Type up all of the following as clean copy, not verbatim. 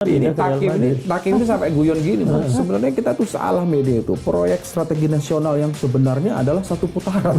Ini Takim ini sampai guyon gini, Mas. Sebenarnya kita tuh salah media itu. Proyek strategi nasional yang sebenarnya adalah satu putaran.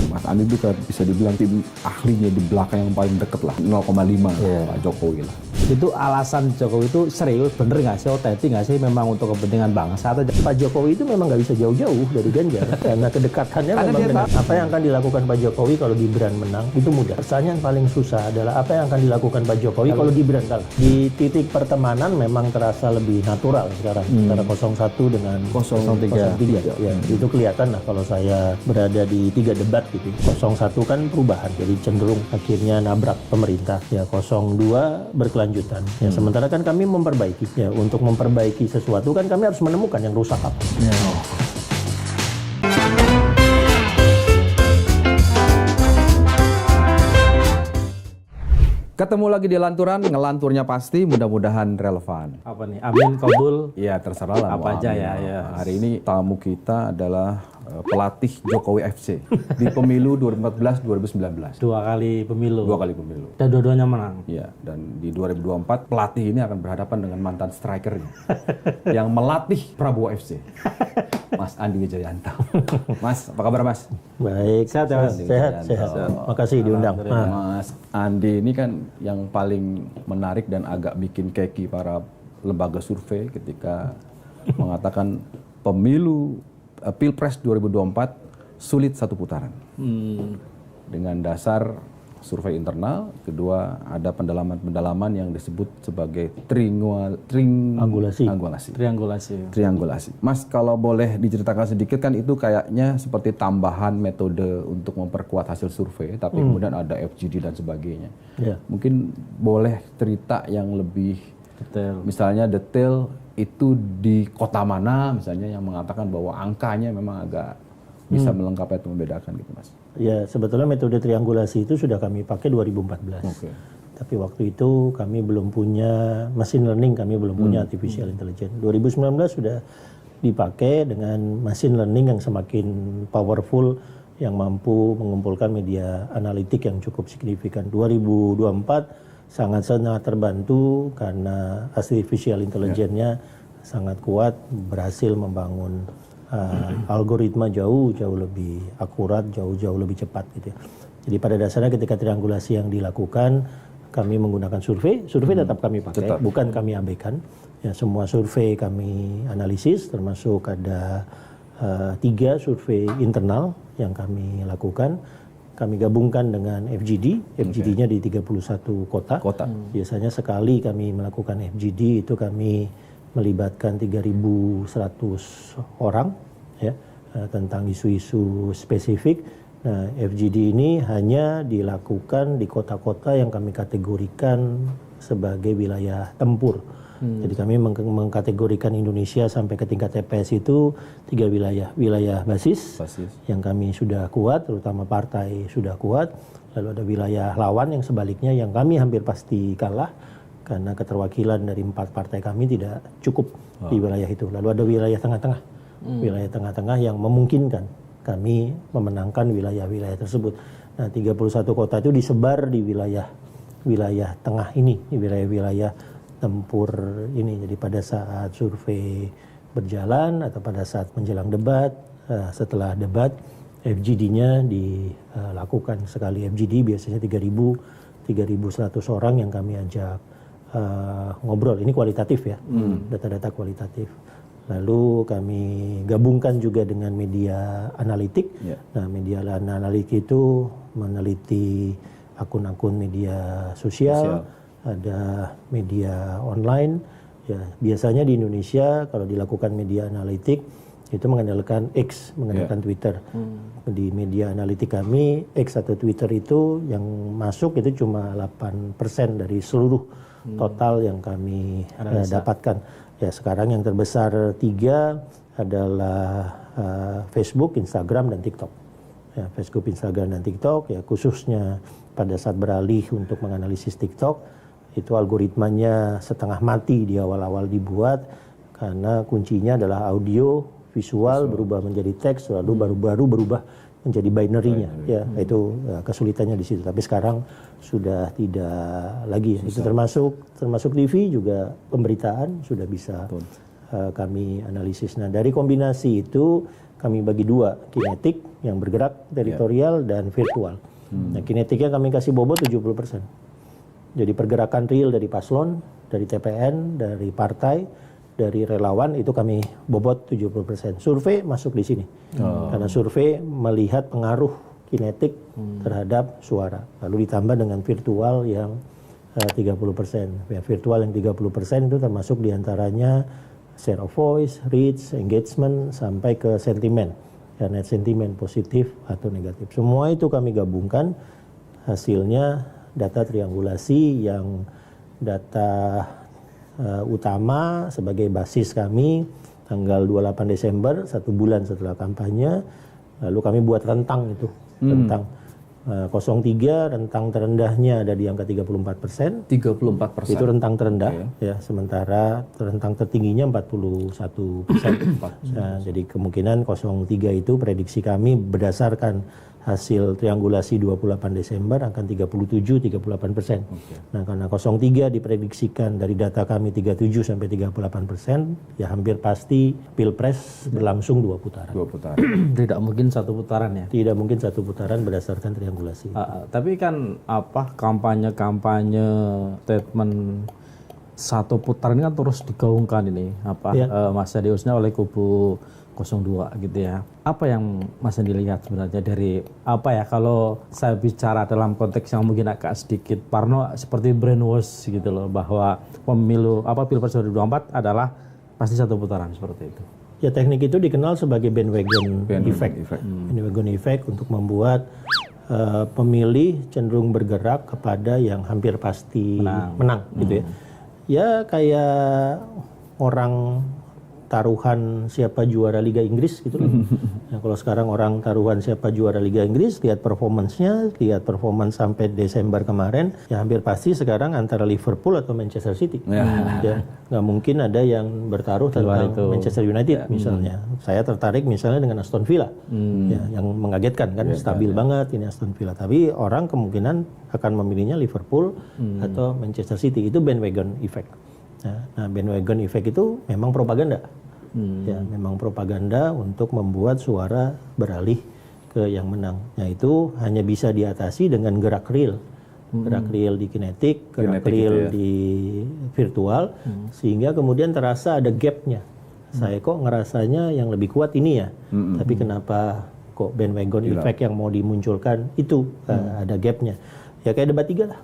Mas Andi itu kan bisa dibilang tim ahlinya di belakang yang paling deket lah, 0,5 Pak Jokowi lah. Itu alasan Jokowi itu serius, bener nggak sih, otentik nggak sih memang untuk kepentingan bangsa? Atau Pak Jokowi itu memang nggak bisa jauh-jauh dari Ganjar karena kedekatannya memang dengan apa yang akan dilakukan Pak Jokowi kalau Gibran menang itu mudah. Pertanyaan paling susah adalah apa yang akan dilakukan Pak Jokowi kalau Gibran kalah. Di titik pertemanan memang terasa lebih natural sekarang antara 01 dengan 03. Ya, itu kelihatan lah kalau saya berada di 3 debat gitu. 01 kan perubahan, jadi cenderung akhirnya nabrak pemerintah. Ya 02 berkelanjutan. Ya sementara kan kami memperbaiki. Ya untuk memperbaiki sesuatu kan kami harus menemukan yang rusak apa. Ya. Ketemu lagi di Lanturan, ngelanturnya pasti mudah-mudahan relevan. apa nih? Amin, kabul. Iya terserah lah. Apa mau aja amin. ya. Hari ini tamu kita adalah pelatih Jokowi FC di pemilu 2014-2019. 2 kali pemilu. 2 kali pemilu. Dan dua-duanya menang. Iya, dan di 2024 pelatih ini akan berhadapan dengan mantan strikernya yang melatih Prabowo FC. Mas Andi Wijayanto. Mas, apa kabar Mas? Baik, Sehat ya, Mas? Sehat. Makasih diundang. Mas Andi ini kan yang paling menarik dan agak bikin keki para lembaga survei ketika mengatakan Pilpres 2024 sulit satu putaran. Dengan dasar survei internal, kedua ada pendalaman-pendalaman yang disebut sebagai triangulasi. Mas, kalau boleh diceritakan sedikit, kan itu kayaknya seperti tambahan metode untuk memperkuat hasil survei, tapi kemudian ada FGD dan sebagainya. Ya. Mungkin boleh cerita yang lebih Detail. misalnya detail itu di kota mana misalnya yang mengatakan bahwa angkanya memang agak bisa melengkapi atau membedakan gitu Mas. Ya sebetulnya metode triangulasi itu sudah kami pakai 2014. Oke. Tapi waktu itu kami belum punya machine learning, kami belum punya artificial intelligence. 2019 sudah dipakai dengan machine learning yang semakin powerful, yang mampu mengumpulkan media analitik yang cukup signifikan. 2024 sangat-sangat terbantu karena artificial intelligence-nya sangat kuat, berhasil membangun algoritma jauh lebih akurat, jauh lebih cepat gitu ya. Jadi pada dasarnya ketika triangulasi yang dilakukan, kami menggunakan survei tetap kami pakai, bukan kami abaikan. Ya, semua survei kami analisis, termasuk ada 3 survei internal yang kami lakukan. Kami gabungkan dengan FGD, FGD-nya di 31 kota. Biasanya sekali kami melakukan FGD itu kami melibatkan 3.100 orang ya, tentang isu-isu spesifik. Nah, FGD ini hanya dilakukan di kota-kota yang kami kategorikan sebagai wilayah tempur. Jadi kami mengkategorikan Indonesia sampai ke tingkat TPS itu 3 wilayah. Wilayah basis yang kami sudah kuat, terutama partai sudah kuat. Lalu ada wilayah lawan yang sebaliknya yang kami hampir pasti kalah karena keterwakilan dari 4 partai kami tidak cukup di wilayah itu. Lalu ada wilayah tengah-tengah, wilayah tengah-tengah yang memungkinkan kami memenangkan wilayah-wilayah tersebut. Nah, 31 kota itu disebar di wilayah tengah ini, di wilayah-wilayah tempur ini. Jadi pada saat survei berjalan atau pada saat menjelang debat, setelah debat, FGD-nya dilakukan sekali FGD biasanya 3.100 orang yang kami ajak ngobrol. Ini kualitatif ya, data-data kualitatif. Lalu kami gabungkan juga dengan media analitik. Nah, media analitik itu meneliti akun-akun media sosial, ada media online. Ya, biasanya di Indonesia kalau dilakukan media analitik itu mengandalkan X, mengandalkan Twitter. Di media analitik kami, X atau Twitter itu yang masuk itu cuma 8% dari seluruh total yang kami dapatkan. Ya, sekarang yang terbesar 3 adalah Facebook, Instagram, dan TikTok. Ya, Facebook, Instagram, dan TikTok. Ya, khususnya pada saat beralih untuk menganalisis TikTok, itu algoritmanya setengah mati di awal-awal dibuat karena kuncinya adalah audio, visual berubah menjadi teks, lalu baru berubah menjadi binary-nya, ya itu kesulitannya di situ. Tapi sekarang sudah tidak lagi. Ya. Itu termasuk TV juga pemberitaan sudah bisa kami analisis. Nah dari kombinasi itu kami bagi dua, kinetik yang bergerak, teritorial dan virtual. Nah kinetiknya kami kasih bobot 70%. Jadi pergerakan real dari paslon, dari TPN, dari partai, dari relawan itu kami bobot 70%. Survei masuk di sini. Karena survei melihat pengaruh kinetik terhadap suara. Lalu ditambah dengan virtual yang 30%. Ya, virtual yang 30% itu termasuk diantaranya share of voice, reach, engagement, sampai ke sentimen. Ya, net sentimen positif atau negatif. Semua itu kami gabungkan, hasilnya data triangulasi yang data utama sebagai basis kami tanggal 28 Desember, 1 bulan setelah kampanye. Lalu kami buat rentang itu, rentang 03, rentang terendahnya ada di angka 34%. 34%. Itu rentang terendah, ya. Sementara rentang tertingginya 41%. Nah, jadi kemungkinan 03 itu prediksi kami berdasarkan hasil triangulasi 28 Desember akan 37-38%. Nah, karena 03 diprediksikan dari data kami 37 sampai 38%, ya hampir pasti Pilpres berlangsung 2 putaran. 2 putaran. Tidak mungkin satu putaran ya. Tidak mungkin 1 putaran berdasarkan triangulasi. Tapi kan kampanye statement 1 putaran ini kan terus digaungkan ini Mas Adi khususnya oleh kubu 02 gitu ya. Apa yang Mas Andi lihat sebenarnya dari kalau saya bicara dalam konteks yang mungkin agak sedikit parno seperti brainwash gitu loh, bahwa pemilu Pilpres 2024 adalah pasti 1 putaran seperti itu. Ya teknik itu dikenal sebagai bandwagon effect. Bandwagon effect untuk membuat pemilih cenderung bergerak kepada yang hampir pasti menang gitu ya. Ya kayak orang taruhan siapa juara Liga Inggris gitu loh. Nah, kalau sekarang orang taruhan siapa juara Liga Inggris, lihat performance-nya, lihat performance sampai Desember kemarin, ya hampir pasti sekarang antara Liverpool atau Manchester City. Ya, nggak mungkin ada yang bertaruh tentang Manchester United misalnya. Saya tertarik misalnya dengan Aston Villa, ya, yang mengagetkan kan, stabil banget ini Aston Villa. Tapi orang kemungkinan akan memilihnya Liverpool atau Manchester City. Itu bandwagon effect. Nah, bandwagon effect itu memang propaganda. Ya, memang propaganda untuk membuat suara beralih ke yang menang. Nah, itu hanya bisa diatasi dengan gerak real. Gerak real di kinetik, gerak real di virtual, sehingga kemudian terasa ada gapnya. Saya kok ngerasanya yang lebih kuat ini ya. Tapi kenapa kok bandwagon effect yang mau dimunculkan itu ada gapnya. Ya kayak debat 3 lah.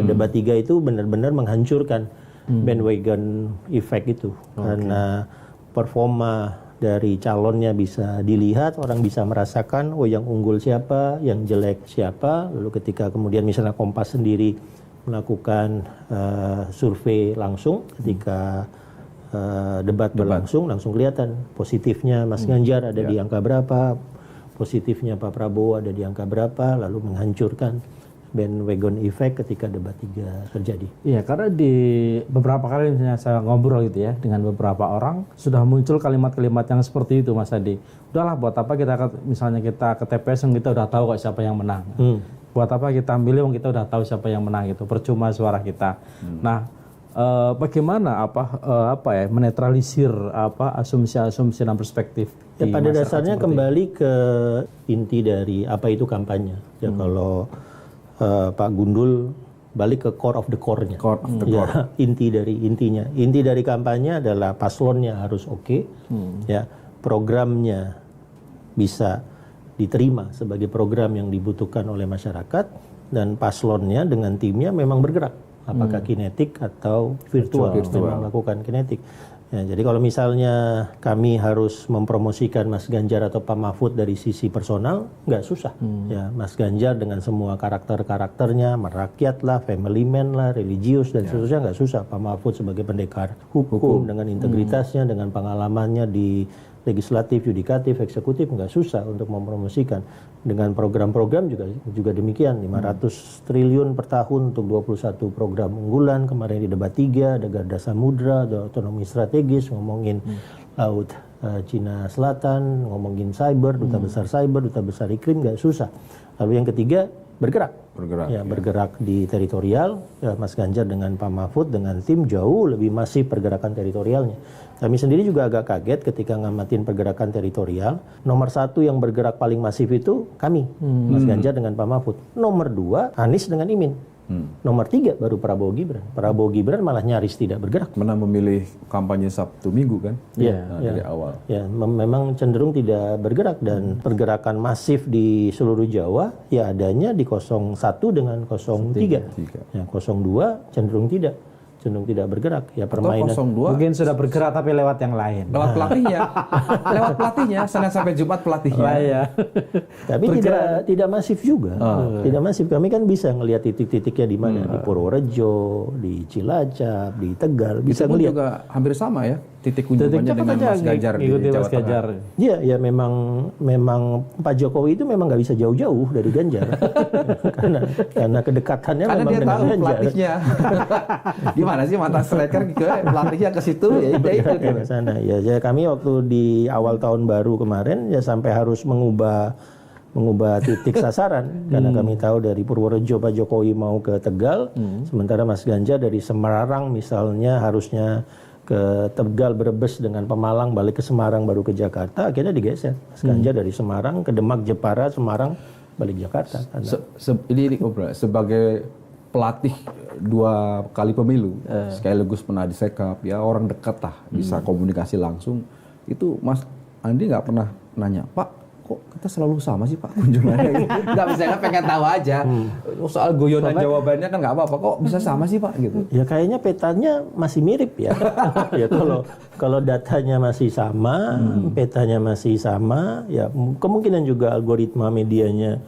Debat 3 itu benar-benar menghancurkan bandwagon effect itu. Karena performa dari calonnya bisa dilihat, orang bisa merasakan yang unggul siapa, yang jelek siapa. Lalu ketika kemudian misalnya Kompas sendiri melakukan survei langsung ketika debat berlangsung, langsung kelihatan positifnya Mas Ganjar ada di angka berapa, positifnya Pak Prabowo ada di angka berapa, lalu menghancurkan bandwagon effect ketika debat 3 terjadi. Iya, karena di beberapa kali misalnya saya ngobrol gitu ya dengan beberapa orang, sudah muncul kalimat-kalimat yang seperti itu, Mas Adi. Udahlah, buat apa misalnya kita ke TPS yang kita udah tahu kok siapa yang menang. Buat apa kita milih yang kita udah tahu siapa yang menang itu, percuma suara kita. Nah, bagaimana menetralisir asumsi-asumsi dan perspektif? Ya, pada dasarnya kembali ke inti dari apa itu kampanye. Ya kalau Pak Gundul balik ke core of the core-nya. Core of the core. Ya, inti dari intinya. Inti dari kampanye adalah paslonnya harus oke. Ya, programnya bisa diterima sebagai program yang dibutuhkan oleh masyarakat, dan paslonnya dengan timnya memang bergerak. Apakah kinetik atau virtual. Memang melakukan kinetik. Ya, jadi kalau misalnya kami harus mempromosikan Mas Ganjar atau Pak Mahfud dari sisi personal, nggak susah. Ya, Mas Ganjar dengan semua karakter-karakternya, merakyat lah, family man lah, religius dan seterusnya nggak susah. Pak Mahfud sebagai pendekar hukum dengan integritasnya, dengan pengalamannya di legislatif, yudikatif, eksekutif, nggak susah untuk mempromosikan. Dengan program-program juga demikian, 500 triliun per tahun untuk 21 program unggulan. Kemarin di debat 3 ada Garda Samudra, ada otonomi strategis, ngomongin laut Cina Selatan, ngomongin cyber, duta besar cyber, duta besar iklim, nggak susah. Lalu yang ketiga bergerak. Bergerak di teritorial. Ya, Mas Ganjar dengan Pak Mahfud dengan tim jauh lebih masif pergerakan teritorialnya. Kami sendiri juga agak kaget ketika ngamatin pergerakan teritorial. Nomor 1 yang bergerak paling masif itu kami, Mas Ganjar dengan Pak Mahfud. Nomor 2 Anies dengan Imin. Nomor 3 baru Prabowo Gibran. Prabowo Gibran malah nyaris tidak bergerak. Pernah memilih kampanye Sabtu Minggu kan? Dari awal. Ya, memang cenderung tidak bergerak dan pergerakan masif di seluruh Jawa ya adanya di 01 dengan 03. Ya, 02 cenderung tidak bergerak. Ya permainan. Atau 02 mungkin sudah bergerak tapi lewat yang lain. lewat pelatihnya. Senin sampai Jumat pelatihnya. Ya. Tapi tidak masif juga. Tidak masif. Kami kan bisa ngelihat titik-titiknya di mana, di Purworejo, di Cilacap, di Tegal, bisa Itu pun ngelihat. juga hampir sama ya titik kunjungannya dengan Mas Ganjar di Jawa Tengah. Iya, ya memang Pak Jokowi itu memang nggak bisa jauh-jauh dari Ganjar. karena kedekatannya Karena memang dia dengan tahu Ganjar. pelatihnya. Gimana sih mantan striker gitu, pelatihnya ke situ ya itu Ke sana. Ya, kami waktu di awal tahun baru kemarin ya sampai harus mengubah titik sasaran karena kami tahu dari Purworejo Pak Jokowi mau ke Tegal, sementara Mas Ganjar dari Semarang misalnya harusnya ke Tegal, Brebes dengan Pemalang, balik ke Semarang baru ke Jakarta, akhirnya digeser. Mas Ganjar dari Semarang ke Demak, Jepara, Semarang, balik Jakarta. Ini sebagai pelatih 2 kali pemilu, sekaligus pernah disekap, ya orang dekat lah, bisa komunikasi langsung. Itu Mas Andi nggak pernah nanya, Pak, kok kita selalu sama sih Pak kunjungannya? Nggak bisa, pengen tahu aja. Soal guyonan jawabannya kan nggak apa-apa, kok bisa sama sih Pak gitu. Ya kayaknya petanya masih mirip ya. Ya kalau datanya masih sama, petanya masih sama, ya kemungkinan juga algoritma medianya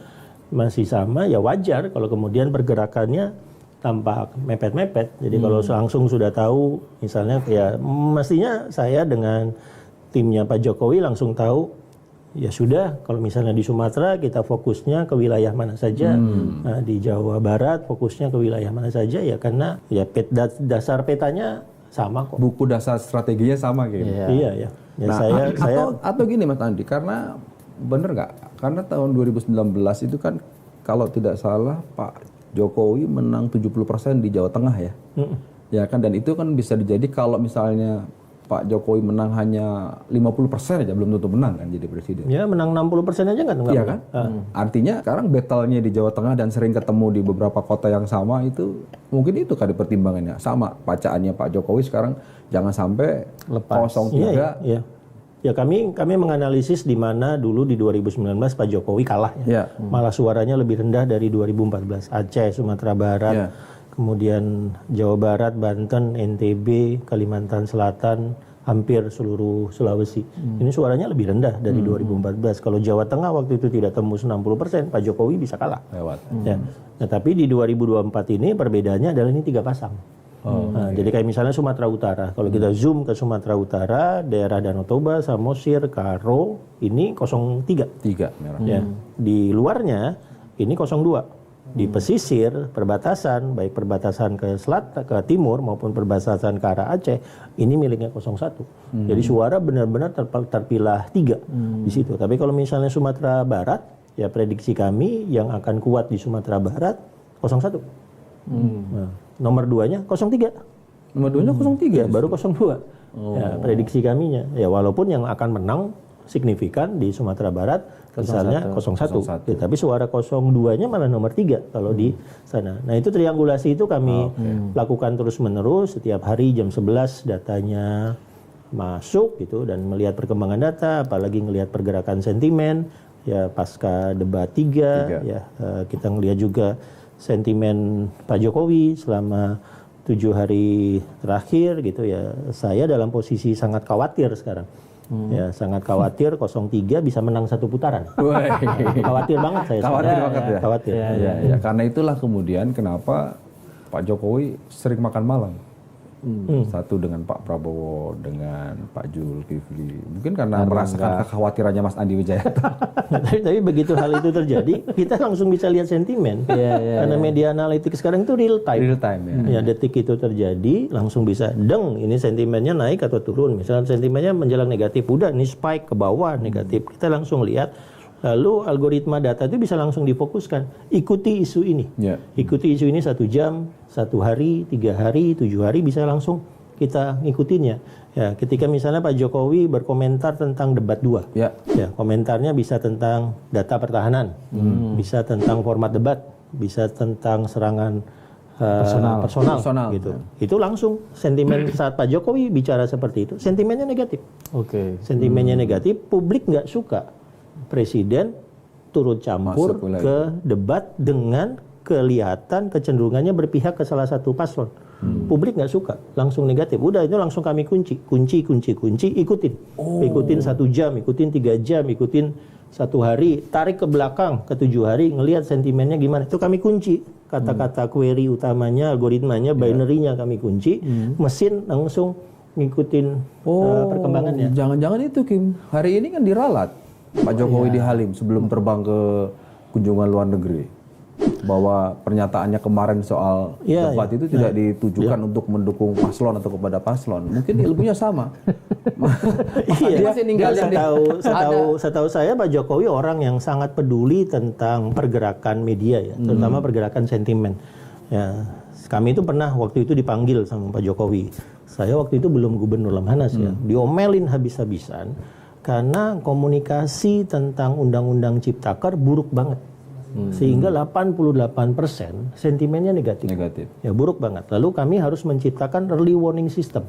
masih sama, ya wajar kalau kemudian pergerakannya tampak mepet-mepet. Jadi kalau langsung sudah tahu, misalnya ya mestinya saya dengan timnya Pak Jokowi langsung tahu, ya sudah, kalau misalnya di Sumatera kita fokusnya ke wilayah mana saja, nah, di Jawa Barat fokusnya ke wilayah mana saja, ya karena ya dasar petanya sama kok. Buku dasar strateginya sama gitu. Iya ya. Nah, atau gini Mas Andi, karena bener nggak? Karena tahun 2019 itu kan kalau tidak salah Pak Jokowi menang 70% di Jawa Tengah ya. Ya kan, dan itu kan bisa dijadi kalau misalnya Pak Jokowi menang hanya 50% aja, belum tentu menang kan jadi presiden. Ya menang 60% aja nggak? Iya kan? Artinya sekarang battle-nya di Jawa Tengah dan sering ketemu di beberapa kota yang sama itu mungkin itu kali pertimbangannya. Sama bacaannya Pak Jokowi sekarang jangan sampai lepas 03. Iya. Ya kami menganalisis di mana dulu di 2019 Pak Jokowi kalah ya. Malah suaranya lebih rendah dari 2014. Aceh, Sumatera Barat, kemudian Jawa Barat, Banten, NTB, Kalimantan Selatan, hampir seluruh Sulawesi. Ini suaranya lebih rendah dari 2014. Kalau Jawa Tengah waktu itu tidak tembus 60%, Pak Jokowi bisa kalah. Lewat. Ya. Nah, tapi di 2024 ini perbedaannya adalah ini 3 pasang. Jadi kayak misalnya Sumatera Utara. Kalau kita zoom ke Sumatera Utara, daerah Danau Toba, Samosir, Karo, ini 03. 3 merah. Ya. Di luarnya ini 02. Di pesisir perbatasan, baik perbatasan ke selatan, ke timur maupun perbatasan ke arah Aceh, ini miliknya 01. Jadi suara benar-benar terpilah 3 di situ. Tapi kalau misalnya Sumatera Barat, ya prediksi kami yang akan kuat di Sumatera Barat 01. Nah, nomor 2-nya 03. Nomor 2-nya 03. Ya, baru 02. Ya, prediksi kaminya. Ya walaupun yang akan menang signifikan di Sumatera Barat misalnya 01. Ya, tapi suara 02-nya malah nomor 3 kalau di sana. Nah, itu triangulasi itu kami lakukan terus-menerus setiap hari jam 11 datanya masuk gitu dan melihat perkembangan data, apalagi ngelihat pergerakan sentimen ya pasca debat 3. Ya kita ngelihat juga sentimen Pak Jokowi selama 7 hari terakhir gitu ya. Saya dalam posisi sangat khawatir sekarang. Ya sangat khawatir 03 bisa menang 1 putaran. Khawatir banget saya. Khawatir banget ya. Khawatir. Ya, karena itulah kemudian kenapa Pak Jokowi sering makan malam. Satu dengan Pak Prabowo, dengan Pak Zulkifli. Mungkin karena merasakan kekhawatirannya Mas Andi Wijayata. Tapi begitu hal itu terjadi, kita langsung bisa lihat sentimen. Karena media analitik sekarang itu real time. Real time ya. Ya, detik itu terjadi, langsung bisa ini sentimennya naik atau turun. Misalnya sentimennya menjelang negatif, udah ini spike ke bawah negatif. Kita langsung lihat. Lalu algoritma data itu bisa langsung difokuskan. Ikuti isu ini. Ikuti isu ini 1 jam, 1 hari, 3 hari, 7 hari bisa langsung kita ngikutinnya. Ya, ketika misalnya Pak Jokowi berkomentar tentang debat 2. Ya, komentarnya bisa tentang data pertahanan, bisa tentang format debat, bisa tentang serangan personal gitu. Itu langsung sentimen saat Pak Jokowi bicara seperti itu, sentimennya negatif. Sentimennya negatif, publik nggak suka Presiden turut campur ke debat dengan kelihatan kecenderungannya berpihak ke salah satu paslon. Publik nggak suka, langsung negatif. Udah itu langsung kami kunci, ikutin. Ikutin 1 jam, ikutin 3 jam, ikutin 1 hari, tarik ke belakang ke 7 hari, ngelihat sentimennya gimana. Itu kami kunci. Kata-kata query utamanya, algoritmanya, binary-nya kami kunci. Mesin langsung ngikutin perkembangannya. Jangan-jangan itu Kim, hari ini kan diralat Pak Jokowi di Halim sebelum terbang ke kunjungan luar negeri, bahwa pernyataannya kemarin soal debat itu tidak ditujukan untuk mendukung paslon atau kepada paslon. Mungkin ilmunya sama. Masih ninggal setahu saya Pak Jokowi orang yang sangat peduli tentang pergerakan media ya, terutama pergerakan sentimen. Ya, kami itu pernah waktu itu dipanggil sama Pak Jokowi. Saya waktu itu belum Gubernur Lemhanas ya, diomelin habis-habisan. Karena komunikasi tentang Undang-Undang Ciptaker buruk banget. Sehingga 88% sentimennya negatif. Ya buruk banget. Lalu kami harus menciptakan early warning system.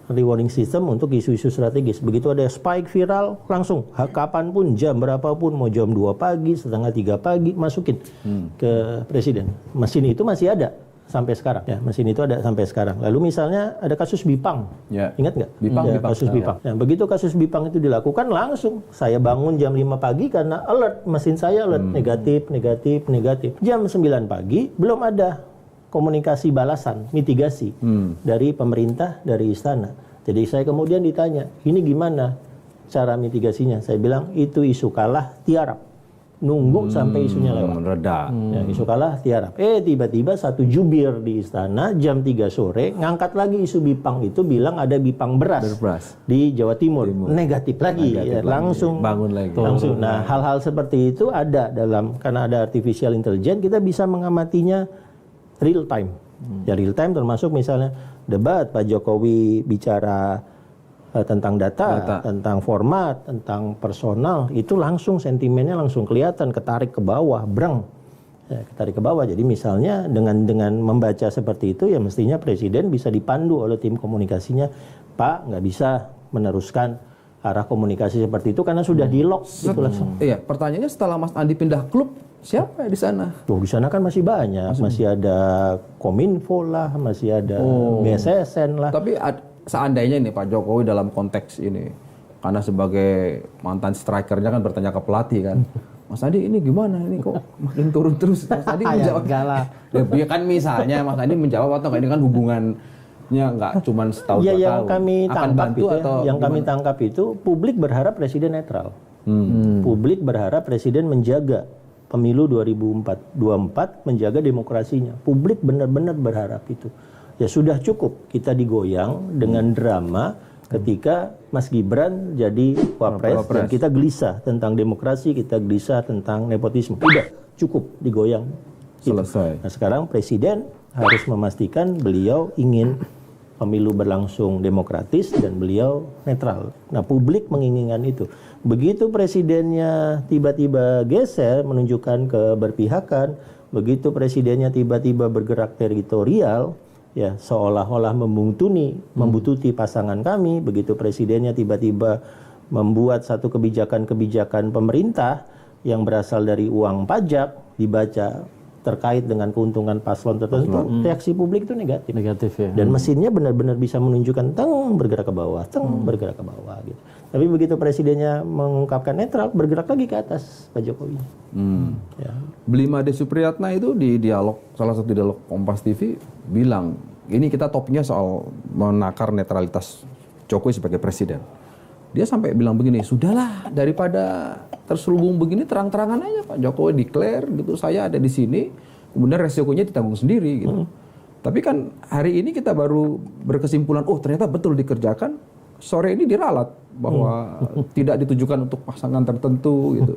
Early warning system untuk isu-isu strategis. Begitu ada spike viral, langsung kapanpun, jam berapapun, mau jam 2 pagi, setengah 3 pagi, masukin ke Presiden. Mesin itu masih ada sampai sekarang. Ya, mesin itu ada sampai sekarang. Lalu misalnya ada kasus Bipang. Ingat nggak? Bipang. Kasus Bipang. Nah, begitu kasus Bipang itu dilakukan, langsung saya bangun jam 5 pagi karena alert, mesin saya alert negatif. Jam 9 pagi belum ada komunikasi balasan, mitigasi dari pemerintah, dari istana. Jadi saya kemudian ditanya, ini gimana cara mitigasinya? Saya bilang, itu isu kalah tiarap. Nunggu sampai isunya lewat. Reda. Ya, isu kalah tiarap. Tiba-tiba satu jubir di istana jam 3 sore ngangkat lagi isu Bipang itu, bilang ada Bipang beras di Jawa Timur. Negatif lagi. Langsung bangun lagi. Langsung. Nah, hal-hal seperti itu ada karena ada artificial intelligence, kita bisa mengamatinya real time. Ya, real time termasuk misalnya debat Pak Jokowi bicara tentang data, tentang format, tentang personal, itu langsung sentimennya langsung kelihatan, ketarik ke bawah, ketarik ke bawah. Jadi misalnya dengan membaca seperti itu, ya mestinya Presiden bisa dipandu oleh tim komunikasinya, Pak nggak bisa meneruskan arah komunikasi seperti itu karena sudah di-lock. Iya, pertanyaannya setelah Mas Andi pindah klub, siapa di sana? Di sana kan masih banyak, masih ada Kominfo lah, masih ada BSSN lah. Tapi seandainya nih Pak Jokowi dalam konteks ini, karena sebagai mantan strikernya kan bertanya ke pelatih kan, Mas Andi ini gimana, ini kok makin turun terus? Mas Andi menjawab, ya kan misalnya Mas Andi menjawab atau ini kan hubungannya nggak cuma setahun 2 tahun. Yang kami tangkap itu, kami tangkap itu, publik berharap Presiden netral. Publik berharap Presiden menjaga pemilu 2024, menjaga demokrasinya. Publik benar-benar berharap itu. Ya sudah cukup kita digoyang dengan drama ketika Mas Gibran jadi wapres dan kita gelisah tentang demokrasi, kita gelisah tentang nepotisme. Udah cukup digoyang. Selesai. Nah, sekarang Presiden harus memastikan beliau ingin pemilu berlangsung demokratis dan beliau netral. Nah, publik menginginkan itu. Begitu Presidennya tiba-tiba geser menunjukkan keberpihakan, begitu Presidennya tiba-tiba bergerak teritorial, ya seolah-olah membututi pasangan kami, begitu Presidennya tiba-tiba membuat satu kebijakan-kebijakan pemerintah yang berasal dari uang pajak dibaca terkait dengan keuntungan paslon tertentu, reaksi publik itu negatif ya. Dan mesinnya benar-benar bisa menunjukkan bergerak ke bawah, bergerak ke bawah gitu. Tapi begitu Presidennya mengungkapkan netral, bergerak lagi ke atas Pak Jokowi. Ya. Blimade Supriyatna itu di dialog, salah satu dialog Kompas TV bilang ini kita topiknya soal menakar netralitas Jokowi sebagai presiden. Dia sampai bilang begini, sudahlah daripada terselubung begini terang-terangan aja Pak Jokowi declare gitu, saya ada di sini, kemudian resikonya ditanggung sendiri gitu. Tapi kan hari ini kita baru berkesimpulan, oh ternyata betul dikerjakan. Sore ini diralat bahwa tidak ditujukan untuk pasangan tertentu gitu.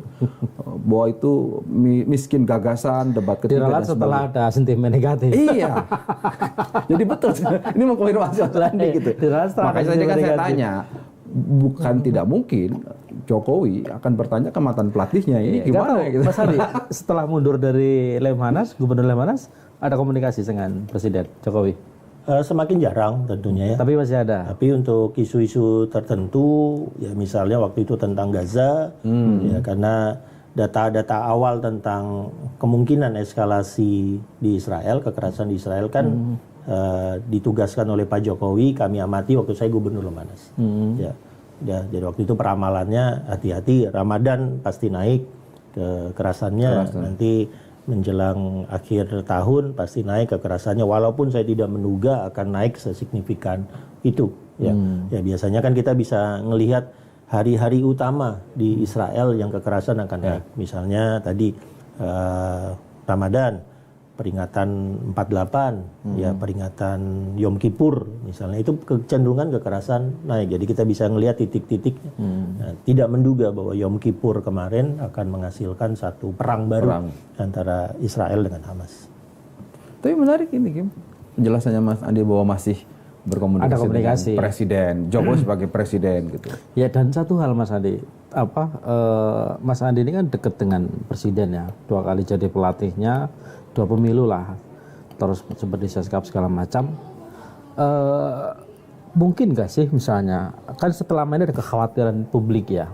Bahwa itu miskin gagasan, debat ketiga Diralat dan setelah ada sentimen negatif. Iya. Jadi betul. Ini mengkonfirmasi Mas Andi gitu. Makanya tadi kan saya tanya, bukan tidak mungkin Jokowi akan bertanya ke mantan pelatihnya ini gimana gitu. Mas Andi, setelah mundur dari Lemhanas, Gubernur Lemhanas, ada komunikasi dengan Presiden Jokowi? Semakin jarang tentunya ya. Tapi masih ada. Tapi untuk isu-isu tertentu, ya misalnya waktu itu tentang Gaza, ya karena data-data awal tentang kemungkinan eskalasi di Israel, kekerasan di Israel kan ditugaskan oleh Pak Jokowi, kami amati waktu saya Gubernur Lemhanas. Ya, jadi waktu itu peramalannya hati-hati, Ramadan pasti naik kekerasannya, nanti menjelang akhir tahun pasti naik kekerasannya, walaupun saya tidak menduga akan naik sesignifikan itu. Ya, ya biasanya kan kita bisa melihat hari-hari utama di Israel yang kekerasan akan naik. Misalnya tadi Ramadan, peringatan 48, ya peringatan Yom Kippur misalnya, itu kecenderungan kekerasan naik. Jadi kita bisa melihat titik-titiknya. Nah, tidak menduga bahwa Yom Kippur kemarin akan menghasilkan satu perang baru antara Israel dengan Hamas. Tapi menarik ini Kim, penjelasannya Mas Andi bahwa masih berkomunikasi Ada komunikasi dengan Presiden Jokowi sebagai presiden gitu. Ya, dan satu hal Mas Andi, Mas Andi ini kan dekat dengan Presiden ya, 2 kali jadi pelatihnya, 2 pemilu lah, terus seperti seskap segala macam. Mungkin nggak sih misalnya, kan setelah ini ada kekhawatiran publik ya,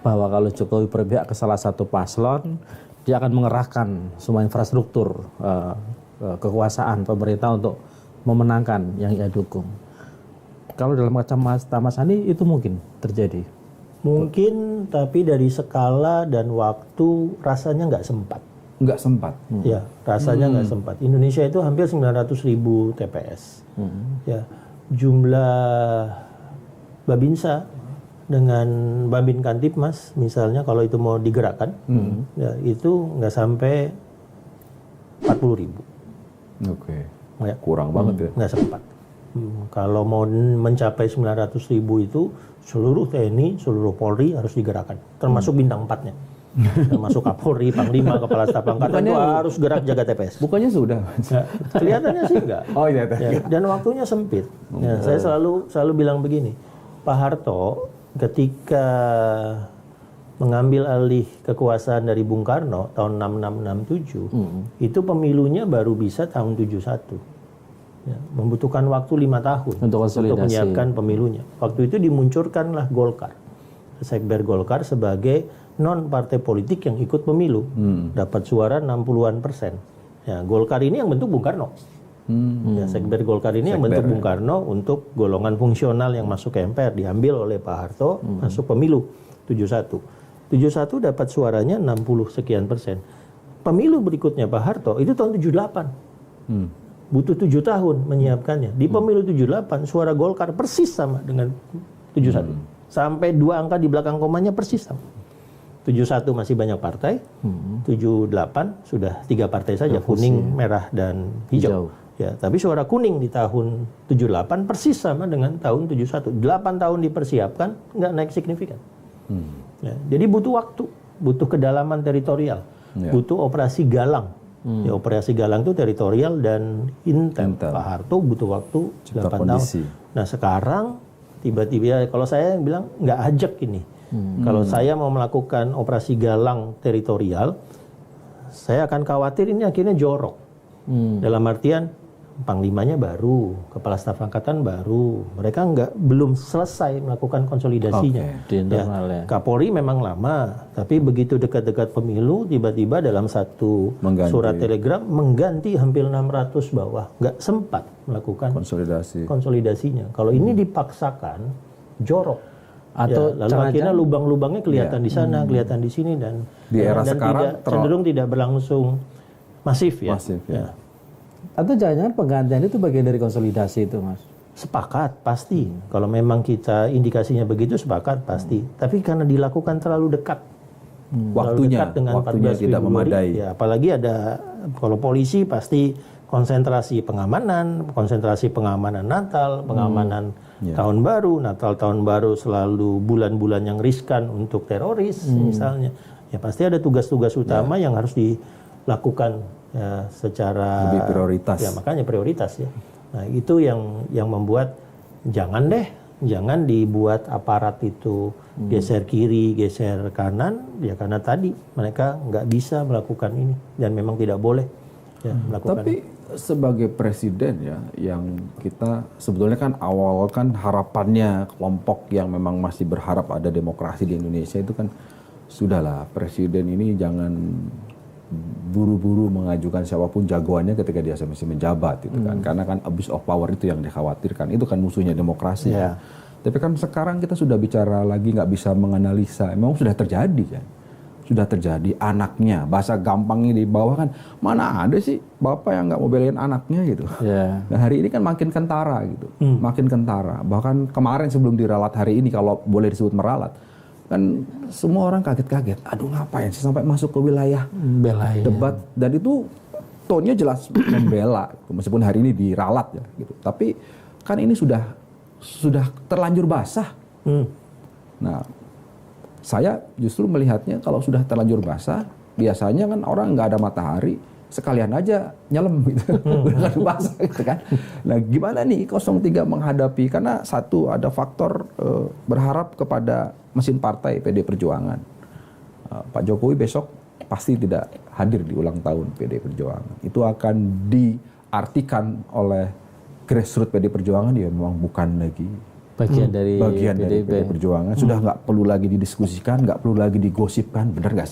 bahwa kalau Jokowi berpihak ke salah satu paslon, dia akan mengerahkan semua infrastruktur kekuasaan pemerintah untuk memenangkan yang ia dukung. Kalau dalam kacamata Mas Andi itu mungkin terjadi? Mungkin, tapi dari skala dan waktu rasanya nggak sempat. Nggak sempat. Ya, rasanya nggak sempat. Indonesia itu hampir 900.000 TPS. Ya, jumlah Babinsa dengan Babin Kantipmas misalnya kalau itu mau digerakkan, ya itu nggak sampai 40.000. Oke. Ya. Kurang banget ya. Nggak sempat. Kalau mau mencapai 900.000 itu seluruh TNI, seluruh Polri harus digerakkan, termasuk bintang 4-nya. Termasuk Kapolri, Panglima, Kepala Staf Angkatan itu harus gerak jaga TPS. Bukannya sudah? Ya, kelihatannya sih enggak. Oh iya. Ya, dan waktunya sempit. Ya, saya selalu bilang begini, Pak Harto ketika mengambil alih kekuasaan dari Bung Karno tahun 66-67, itu pemilunya baru bisa tahun 71. Ya, membutuhkan waktu 5 tahun untuk menyiapkan pemilunya. Waktu itu dimunculkanlah Golkar, Sekber Golkar sebagai non partai politik yang ikut pemilu, dapat suara 60-an%. Ya, Golkar ini yang bentuk Bung Karno. Ya, Sekber Golkar ini yang bentuk Bung Karno untuk golongan fungsional yang masuk ke MPR, diambil oleh Pak Harto, masuk pemilu 71. 71 dapat suaranya 60 sekian %. Pemilu berikutnya Pak Harto itu tahun 78. Butuh 7 tahun menyiapkannya. Di pemilu 78 suara Golkar persis sama dengan 71. Sampai 2 angka di belakang komanya persis sama. 71 masih banyak partai, 78 sudah 3 partai saja, kuning, merah, dan hijau. Ya, tapi suara kuning di tahun 78 persis sama dengan tahun 71. 8 tahun dipersiapkan, nggak naik signifikan. Ya, jadi butuh waktu, butuh kedalaman teritorial, butuh operasi galang. Ya, operasi galang itu teritorial dan intel. Pak Harto butuh waktu 8 tahun. Nah sekarang tiba-tiba, kalau saya bilang nggak ajak ini. Kalau saya mau melakukan operasi galang teritorial, saya akan khawatir ini akhirnya jorok. Dalam artian Panglimanya baru, Kepala Staf Angkatan baru, mereka belum selesai melakukan konsolidasinya. Ya, Kapolri memang lama, tapi begitu dekat-dekat pemilu, tiba-tiba dalam satu surat telegram mengganti hampir 600 bawah, nggak sempat melakukan konsolidasinya. Kalau ini dipaksakan, jorok. Atau ya, lalu akhirnya lubang-lubangnya kelihatan di sana, kelihatan di sini, dan di era sekarang cenderung tidak berlangsung masif ya. Masif, ya. Atau jangan-jangan penggantian itu bagian dari konsolidasi itu, Mas? Sepakat, pasti. Kalau memang kita indikasinya begitu, sepakat, pasti. Tapi karena dilakukan terlalu dekat. Waktunya, dekat dengan waktunya 14 tidak Februari, memadai. ya, apalagi ada, kalau polisi pasti konsentrasi pengamanan Natal, pengamanan Tahun Baru. Natal, Tahun Baru selalu bulan-bulan yang riskan untuk teroris misalnya. Ya pasti ada tugas-tugas utama yang harus dilakukan ya, secara lebih prioritas. Ya makanya prioritas ya. Nah itu yang membuat jangan dibuat aparat itu geser kiri, geser kanan, ya karena tadi mereka nggak bisa melakukan ini dan memang tidak boleh ya, melakukan. Tapi sebagai presiden ya, yang kita sebetulnya kan awal kan harapannya kelompok yang memang masih berharap ada demokrasi di Indonesia itu kan sudahlah presiden ini jangan buru-buru mengajukan siapapun jagoannya ketika dia masih menjabat gitu kan, karena kan abuse of power itu yang dikhawatirkan, itu kan musuhnya demokrasi. Yeah. Tapi kan sekarang kita sudah bicara lagi nggak bisa menganalisa, memang sudah terjadi kan, sudah terjadi anaknya, bahasa gampangnya di bawah kan, mana ada sih bapak yang nggak mau belain anaknya gitu. Yeah. Nah hari ini kan makin kentara gitu, makin kentara, bahkan kemarin sebelum diralat hari ini kalau boleh disebut meralat, kan semua orang kaget-kaget, aduh ngapain sih sampai masuk ke wilayah debat, dan itu tonnya jelas membela, meskipun hari ini diralat ya gitu. Tapi kan ini sudah terlanjur basah. Nah, saya justru melihatnya kalau sudah terlanjur basah, biasanya kan orang nggak ada matahari, sekalian aja nyelem gitu, udah basah gitu kan. Nah, gimana nih 03 menghadapi, karena satu ada faktor berharap kepada mesin partai PD Perjuangan. Pak Jokowi besok pasti tidak hadir di ulang tahun PD Perjuangan. Itu akan diartikan oleh grassroots PD Perjuangan, ya memang bukan lagi bagian dari PD Perjuangan. Sudah nggak perlu lagi didiskusikan, nggak perlu lagi digosipkan, benar nggak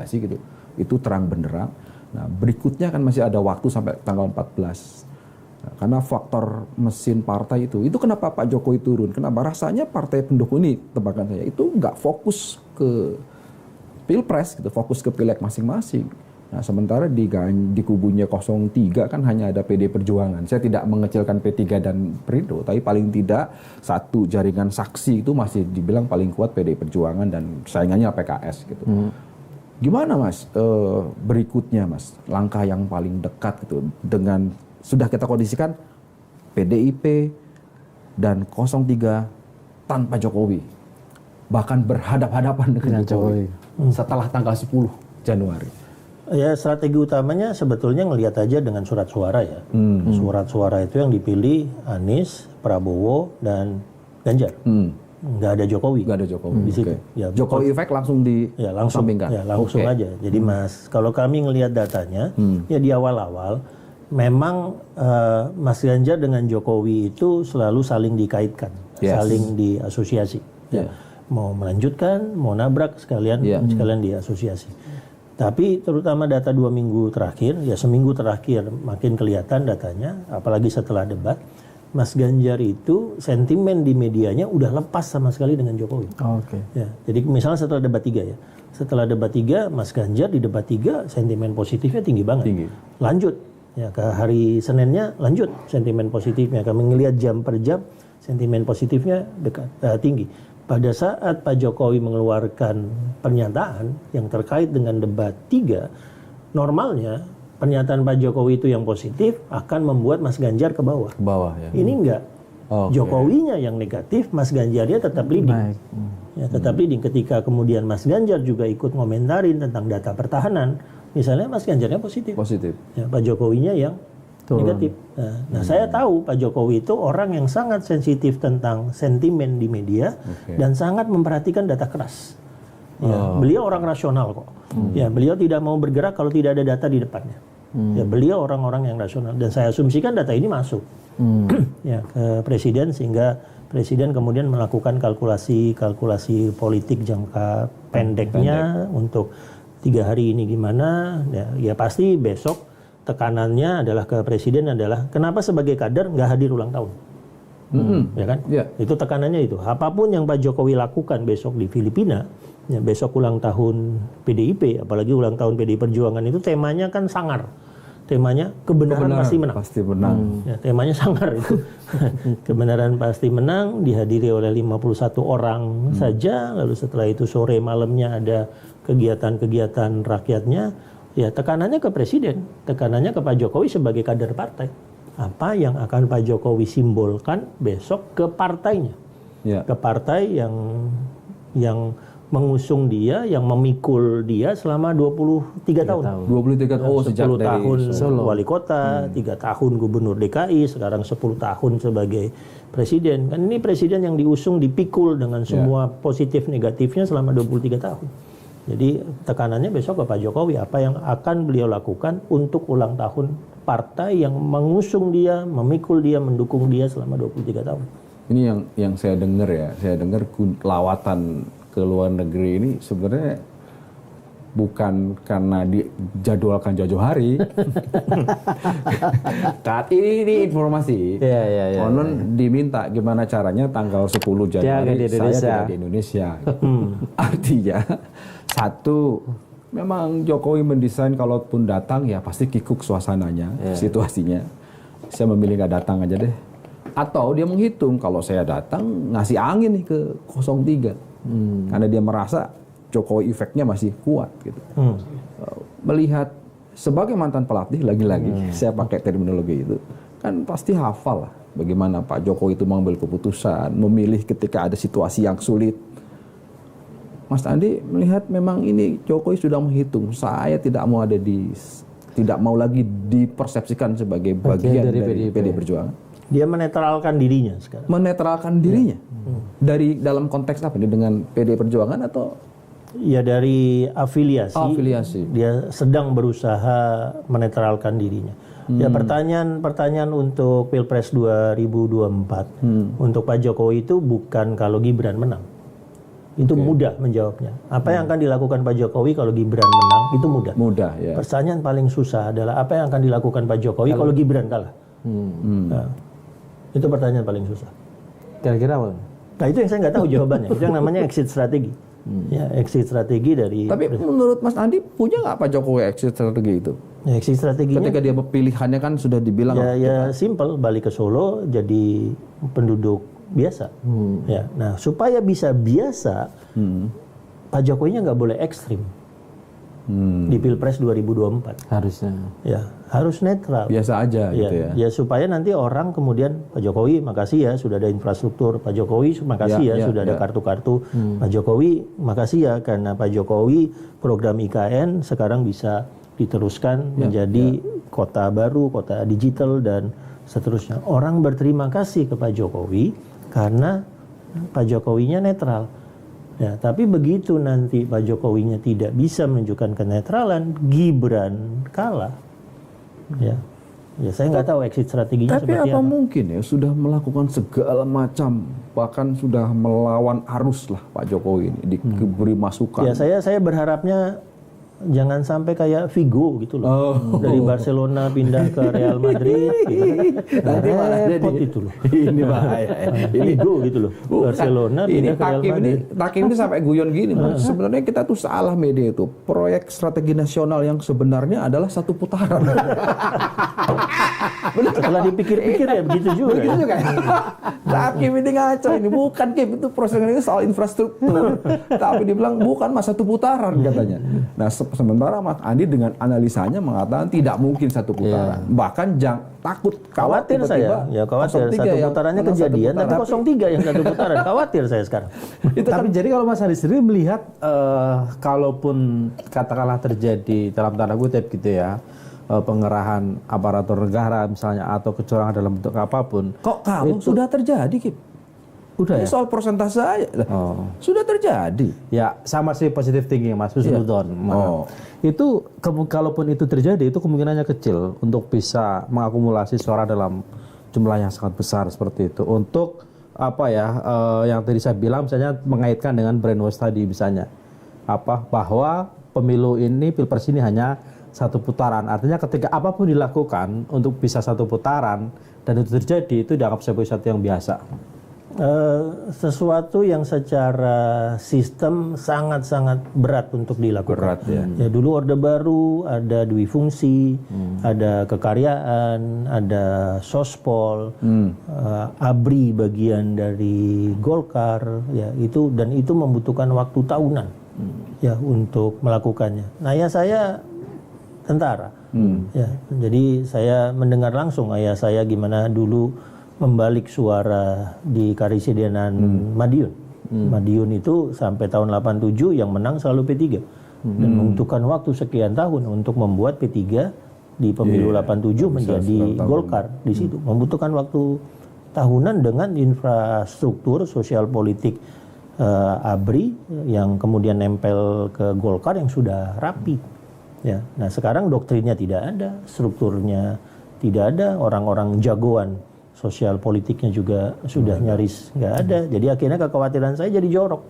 sih gitu. Itu terang benderang. Nah, berikutnya kan masih ada waktu sampai tanggal 14. Nah, karena faktor mesin partai itu kenapa Pak Jokowi turun? Kenapa rasanya partai pendukung ini, tebakan saya, itu nggak fokus ke Pilpres gitu, fokus ke pileg masing-masing. Nah, sementara di kubunya 03 kan hanya ada PD Perjuangan. Saya tidak mengecilkan P3 dan Perindo, tapi paling tidak satu jaringan saksi itu masih dibilang paling kuat PD Perjuangan dan saingannya PKS gitu. Gimana Mas berikutnya Mas, langkah yang paling dekat gitu, dengan sudah kita kondisikan PDIP dan 03 tanpa Jokowi, bahkan berhadap-hadapan dengan Jokowi setelah tanggal 10 Januari. Ya strategi utamanya sebetulnya ngelihat aja dengan surat suara ya. Surat suara itu yang dipilih Anies, Prabowo, dan Ganjar. Nggak ada Jokowi. Nggak ada Jokowi. Di situ. Okay. Ya, Jokowi efek langsung disampingkan. Ya langsung aja. Jadi Mas, kalau kami ngelihat datanya, ya di awal-awal memang Mas Ganjar dengan Jokowi itu selalu saling dikaitkan, saling diasosiasi. Ya. Mau melanjutkan, mau nabrak sekalian diasosiasi. Tapi terutama data 2 minggu terakhir, ya seminggu terakhir makin kelihatan datanya, apalagi setelah debat, Mas Ganjar itu sentimen di medianya udah lepas sama sekali dengan Jokowi. Ya, jadi misalnya setelah debat 3 ya, setelah debat 3 Mas Ganjar di debat 3 sentimen positifnya tinggi banget. Lanjut, ya ke hari Seninnya lanjut sentimen positifnya. Kami ngelihat jam per jam sentimen positifnya tinggi. Pada saat Pak Jokowi mengeluarkan pernyataan yang terkait dengan debat 3, normalnya pernyataan Pak Jokowi itu yang positif akan membuat Mas Ganjar ke bawah. Ya. Ini enggak. Jokowinya yang negatif, Mas Ganjarnya tetap leading. Ya, tetap leading. Ketika kemudian Mas Ganjar juga ikut ngomentarin tentang data pertahanan, misalnya Mas Ganjarnya positif. Ya, Pak Jokowinya yang negatif. Nah, saya tahu Pak Jokowi itu orang yang sangat sensitif tentang sentimen di media dan sangat memperhatikan data keras. Ya, beliau orang rasional kok. Ya, beliau tidak mau bergerak kalau tidak ada data di depannya. Ya, beliau orang-orang yang rasional dan saya asumsikan data ini masuk ya ke presiden sehingga presiden kemudian melakukan kalkulasi politik jangka pendeknya untuk 3 hari ini gimana. Ya pasti besok tekanannya adalah ke presiden adalah kenapa sebagai kader nggak hadir ulang tahun. Ya kan? Itu tekanannya itu. Apapun yang Pak Jokowi lakukan besok di Filipina, ya besok ulang tahun PDIP, apalagi ulang tahun PDI Perjuangan itu temanya kan sangar. temanya kebenaran pasti menang. Pasti menang. Ya, temanya sangar itu. Kebenaran pasti menang, dihadiri oleh 51 orang saja, lalu setelah itu sore malamnya ada kegiatan-kegiatan rakyatnya. Ya, tekanannya ke presiden, tekanannya ke Pak Jokowi sebagai kader partai. Apa yang akan Pak Jokowi simbolkan besok ke partainya. Ya. Ke partai yang mengusung dia, yang memikul dia selama 23 tahun. 23 tahun sejak 10 dari tahun Solo. wali kota, 3 tahun gubernur DKI, sekarang 10 tahun sebagai presiden. Kan ini presiden yang diusung, dipikul dengan semua positif negatifnya selama 23 tahun. Jadi tekanannya besok ke Pak Jokowi, apa yang akan beliau lakukan untuk ulang tahun partai yang mengusung dia, memikul dia, mendukung dia selama 23 tahun. Ini yang saya dengar ya, saya dengar lawatan ke luar negeri ini sebenarnya bukan karena dijadwalkan jauh-jauh hari. Saat ini informasi. Iya. Konon diminta gimana caranya tanggal 10 Januari saya tidak di Indonesia. Artinya satu, memang Jokowi mendesain kalaupun datang ya pasti kikuk suasananya, situasinya. Saya memilih nggak datang aja deh. Atau dia menghitung kalau saya datang ngasih angin nih ke 03. Karena dia merasa Jokowi efeknya masih kuat gitu. Melihat sebagai mantan pelatih lagi-lagi saya pakai terminologi itu kan pasti hafal lah bagaimana Pak Jokowi itu mengambil keputusan, memilih ketika ada situasi yang sulit. Mas Andi melihat memang ini Jokowi sudah menghitung, saya tidak mau lagi dipersepsikan sebagai bagian dari PD Perjuangan. Dia menetralkan dirinya sekarang. Menetralkan dirinya dari dalam konteks apa nih, dengan PD Perjuangan atau ya dari afiliasi. Dia sedang berusaha menetralkan dirinya. Ya pertanyaan untuk Pilpres 2024 untuk Pak Jokowi itu bukan kalau Gibran menang. Itu mudah menjawabnya. Apa yang akan dilakukan Pak Jokowi kalau Gibran menang itu mudah. Mudah ya. Pertanyaan paling susah adalah apa yang akan dilakukan Pak Jokowi kalau Gibran kalah. Nah, itu pertanyaan paling susah. Kira-kira apa? Nah itu yang saya nggak tahu jawabannya. Itu yang namanya exit strategi. Ya, exit strategi dari. Tapi menurut Mas Andi punya nggak Pak Jokowi exit strategi itu? Ya, exit strateginya. Ketika dia pilihannya kan sudah dibilang. Ya simple, balik ke Solo jadi penduduk biasa. Ya, nah supaya bisa biasa, Pak Jokowinya nggak boleh ekstrim. Di Pilpres 2024 Harusnya. ya harus netral, Biasa aja gitu ya. Ya supaya nanti orang kemudian Pak Jokowi makasih ya sudah ada infrastruktur, Pak Jokowi makasih ya sudah ada kartu-kartu, Pak Jokowi makasih ya karena Pak Jokowi program IKN sekarang bisa diteruskan menjadi kota baru, kota digital dan seterusnya. Orang berterima kasih ke Pak Jokowi karena Pak Jokowinya netral. Ya, tapi begitu nanti Pak Jokowinya tidak bisa menunjukkan kenetralan, Gibran kalah. Ya saya nggak tahu exit strateginya Tapi seperti apa mungkin ya sudah melakukan segala macam, bahkan sudah melawan arus lah Pak Jokowi ini, diberi masukan. Ya saya berharapnya jangan sampai kayak Figo gitu loh. Dari Barcelona pindah ke Real Madrid gitu. Nanti malah repot itu loh. Ini bahaya. Figo gitu loh. Barcelona pindah ke Real Madrid. Takim ini sampai guyon gini, Mas. Sebenarnya kita tuh salah media itu. Proyek strategi nasional yang sebenarnya adalah satu putaran. Setelah dipikir-pikir ya begitu juga. Begitu juga. Takim ini ngaco ini, bukan Kim, itu proses ini soal infrastruktur. Tapi dibilang bukan mas satu putaran katanya. Nah sementara Mas Andi dengan analisanya mengatakan tidak mungkin satu putaran. Bahkan takut khawatir saya. Ya khawatir satu putarannya kejadian, tapi 03 yang satu putaran. Khawatir saya sekarang. Tapi jadi kalau Mas Andi sendiri melihat kalaupun katakanlah terjadi dalam tanda kutip gitu ya, pengerahan aparatur negara misalnya atau kecurangan dalam bentuk apapun. Kok kalau sudah terjadi, Kip? Udah ya? Soal persentase aja. Sudah terjadi. Ya sama sih positive thinking Mas Husnudon. Itu kalaupun itu terjadi itu kemungkinannya kecil untuk bisa mengakumulasi suara dalam jumlah yang sangat besar seperti itu. Untuk apa ya yang tadi saya bilang misalnya mengaitkan dengan brainwash tadi misalnya bahwa pemilu ini Pilpres ini hanya satu putaran. Artinya ketika apapun dilakukan untuk bisa satu putaran dan itu terjadi itu dianggap sebagai sesuatu yang biasa. Sesuatu yang secara sistem sangat-sangat berat untuk dilakukan. Berat ya. Ya, dulu Orde Baru, ada dwi fungsi, ada kekaryaan, ada sospol, ABRI bagian dari Golkar, ya itu, dan itu membutuhkan waktu tahunan ya untuk melakukannya. Nah, ya saya tentara, ya jadi saya mendengar langsung ayah saya gimana dulu membalik suara di Karisidenan Madiun. Madiun itu sampai tahun 87 yang menang selalu P3. Dan membutuhkan waktu sekian tahun untuk membuat P3 di pemilu 87 menjadi Golkar di situ. Membutuhkan waktu tahunan dengan infrastruktur sosial politik ABRI yang kemudian nempel ke Golkar yang sudah rapi. Ya. Nah, sekarang doktrinnya tidak ada, strukturnya tidak ada, orang-orang jagoan sosial politiknya juga sudah nyaris nggak ada. Jadi akhirnya kekhawatiran saya jadi jorok.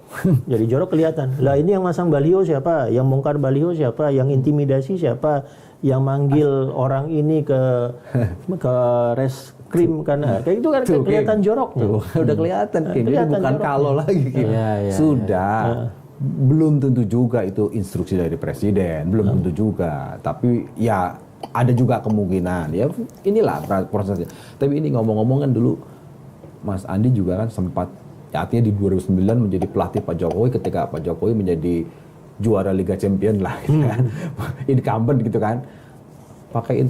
Jadi jorok kelihatan. Lah ini yang masang baliho siapa? Yang bongkar baliho siapa? Yang intimidasi siapa? Yang manggil orang ini ke reskrim karena kayak itu kan kelihatan joroknya. Udah kelihatan kayak ini kelihatan bukan joroknya. kalau lagi. Sudah. Belum tentu juga itu instruksi dari presiden, belum tentu juga. Tapi ya ada juga kemungkinan, ya inilah prosesnya. Tapi ini ngomong-ngomong kan dulu Mas Andi juga kan sempat, ya artinya di 2009 menjadi pelatih Pak Jokowi ketika Pak Jokowi menjadi juara Liga Champion lah, gitu kan. Incumbent gitu kan. Pakai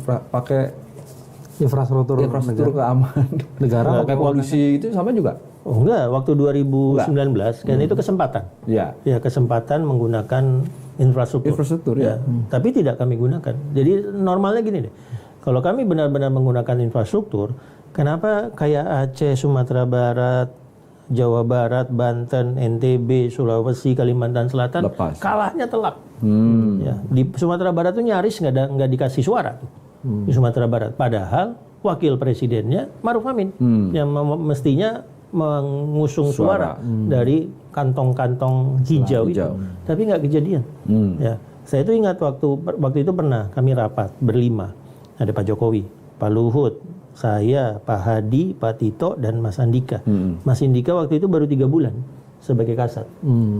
infrastruktur keamanan negara, pakai polisi itu sama juga. Oh enggak, waktu 2019 kan itu kesempatan. Ya. Ya, kesempatan menggunakan infrastruktur ya. Tapi tidak kami gunakan. Jadi normalnya gini deh. Kalau kami benar-benar menggunakan infrastruktur, kenapa kayak Aceh, Sumatera Barat, Jawa Barat, Banten, NTB, Sulawesi, Kalimantan Selatan Lepas. kalahnya telak. Ya, di Sumatera Barat tuh nyaris nggak dikasih suara tuh. Di Sumatera Barat. Padahal wakil presidennya Maruf Amin yang mestinya mengusung suara dari kantong-kantong hijau itu, tapi nggak kejadian. Ya, saya itu ingat waktu itu pernah kami rapat berlima, ada Pak Jokowi, Pak Luhut, saya, Pak Hadi, Pak Tito, dan Mas Andika. Mas Andika waktu itu baru 3 bulan sebagai kasat.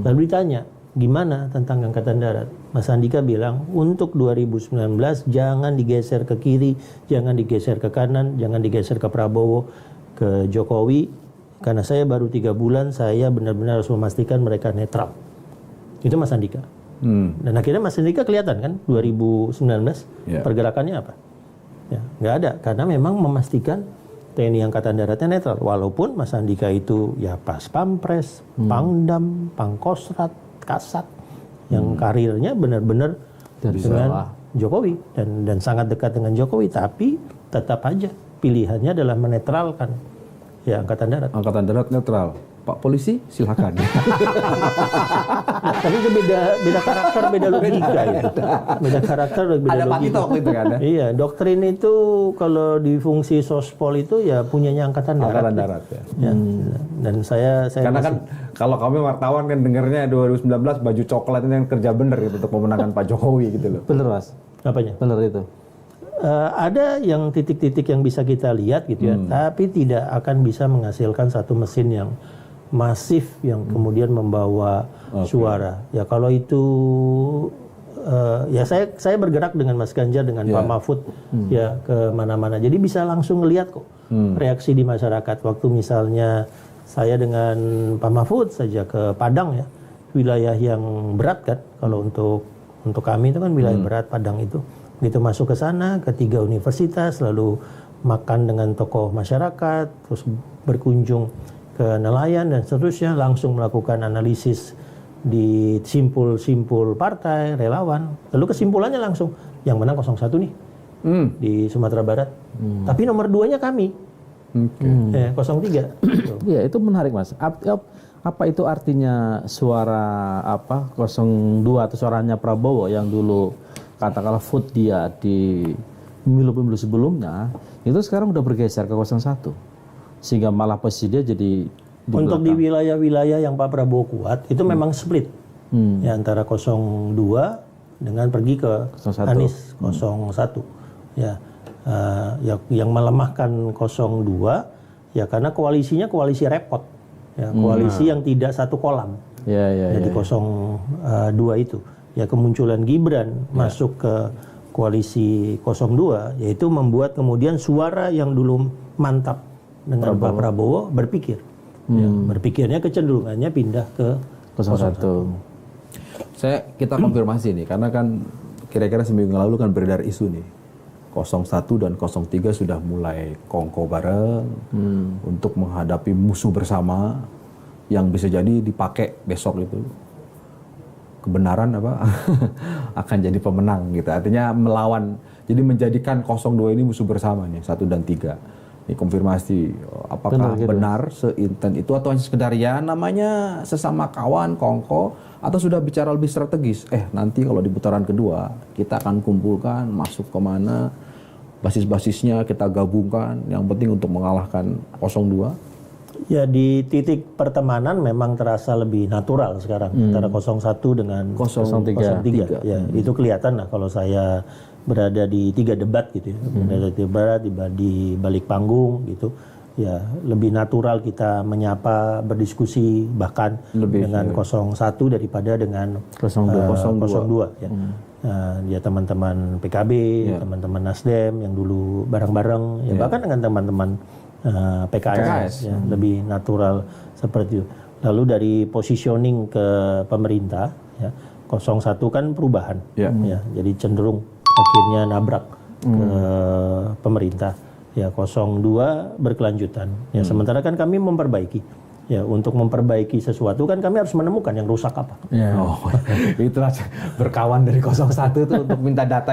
Lalu ditanya, gimana tentang Angkatan Darat? Mas Andika bilang, untuk 2019 jangan digeser ke kiri, jangan digeser ke kanan, jangan digeser ke Prabowo, ke Jokowi. Karena saya baru 3 bulan, saya benar-benar harus memastikan mereka netral. Itu Mas Andika. Dan akhirnya Mas Andika kelihatan kan, 2019 pergerakannya apa? Ya, nggak ada, karena memang memastikan TNI Angkatan Daratnya netral. Walaupun Mas Andika itu ya pas Pampres, Pangdam, Pangkostrat, Kasat, yang karirnya benar-benar dengan Jokowi dan sangat dekat dengan Jokowi, tapi tetap aja pilihannya adalah menetralkan ya Angkatan Darat. Angkatan Darat netral. Pak Polisi silakan. Nah, tapi itu beda karakter, beda logika ya. Beda karakter, beda Ada logika. Pak Tito gitu kan ya? Iya, doktrin itu kalau di fungsi sospol itu ya punyanya Angkatan Darat. Angkatan Darat ya. Ya. Dan saya Karena kan kalau kami wartawan kan dengarnya 2019 baju coklat ini yang kerja bener gitu untuk memenangkan Pak Jokowi gitu loh. Bener Mas, apanya? bener itu. Ada yang titik-titik yang bisa kita lihat gitu ya, tapi tidak akan bisa menghasilkan satu mesin yang masif yang kemudian membawa suara. Ya kalau itu ya saya bergerak dengan Mas Ganjar dengan Pak Mahfud ya ke mana-mana. Jadi bisa langsung ngelihat kok reaksi di masyarakat. Waktu misalnya saya dengan Pak Mahfud saja ke Padang ya, wilayah yang berat kan kalau untuk kami itu kan wilayah berat Padang itu. Begitu masuk ke sana, ke 3 universitas, lalu makan dengan tokoh masyarakat, terus berkunjung ke nelayan dan seterusnya, langsung melakukan analisis di simpul-simpul partai, relawan. Lalu kesimpulannya langsung, yang menang 01 nih di Sumatera Barat. Tapi nomor 2-nya kami, 03. Iya, itu menarik Mas. Apa itu artinya suara 02 atau suaranya Prabowo yang dulu katakanlah vote dia di pemilu-pemilu sebelumnya, itu sekarang udah bergeser ke 01. Sehingga malah posisi dia jadi di untuk belakang. di wilayah-wilayah yang Pak Prabowo kuat, itu memang split. Ya, antara 02 dengan pergi ke 01. Anies 01. Ya, yang melemahkan 02 ya karena koalisinya koalisi repot. ya, koalisi yang tidak satu kolam. Jadi 02 itu ya, kemunculan Gibran masuk ke koalisi 02 yaitu membuat kemudian suara yang dulu mantap dengan Pak Prabowo berpikir. Ya, berpikirnya kecenderungannya pindah ke 01. Kita konfirmasi nih, karena kan kira-kira seminggu lalu kan beredar isu nih, 01 dan 03 sudah mulai kongko bareng untuk menghadapi musuh bersama yang bisa jadi dipakai besok itu kebenaran akan jadi pemenang gitu. Artinya melawan, jadi menjadikan 02 ini musuh bersama nih, 1 dan 3. Ini konfirmasi apakah benar seinten itu atau hanya sekedar ya namanya sesama kawan kongko, atau sudah bicara lebih strategis. Nanti kalau di putaran kedua kita akan kumpulkan masuk kemana, basis-basisnya kita gabungkan, yang penting untuk mengalahkan 02. Ya, di titik pertemanan memang terasa lebih natural sekarang antara 01 dengan 03. Ya, itu kelihatan lah kalau saya berada di 3 debat gitu ya. Berada di debat, di balik panggung gitu. Ya, lebih natural kita menyapa, berdiskusi bahkan lebih dengan 01 daripada dengan 02 ya. Ya, teman-teman PKB, teman-teman Nasdem yang dulu bareng-bareng, ya bahkan dengan teman-teman PKS. Ya, lebih natural seperti itu. Lalu dari positioning ke pemerintah, ya, 01 kan perubahan, ya, jadi cenderung akhirnya nabrak ke pemerintah. Ya, 02 berkelanjutan. Ya, sementara kan kami memperbaiki. Ya, untuk memperbaiki sesuatu kan kami harus menemukan yang rusak apa. Itulah berkawan dari 01 itu untuk minta data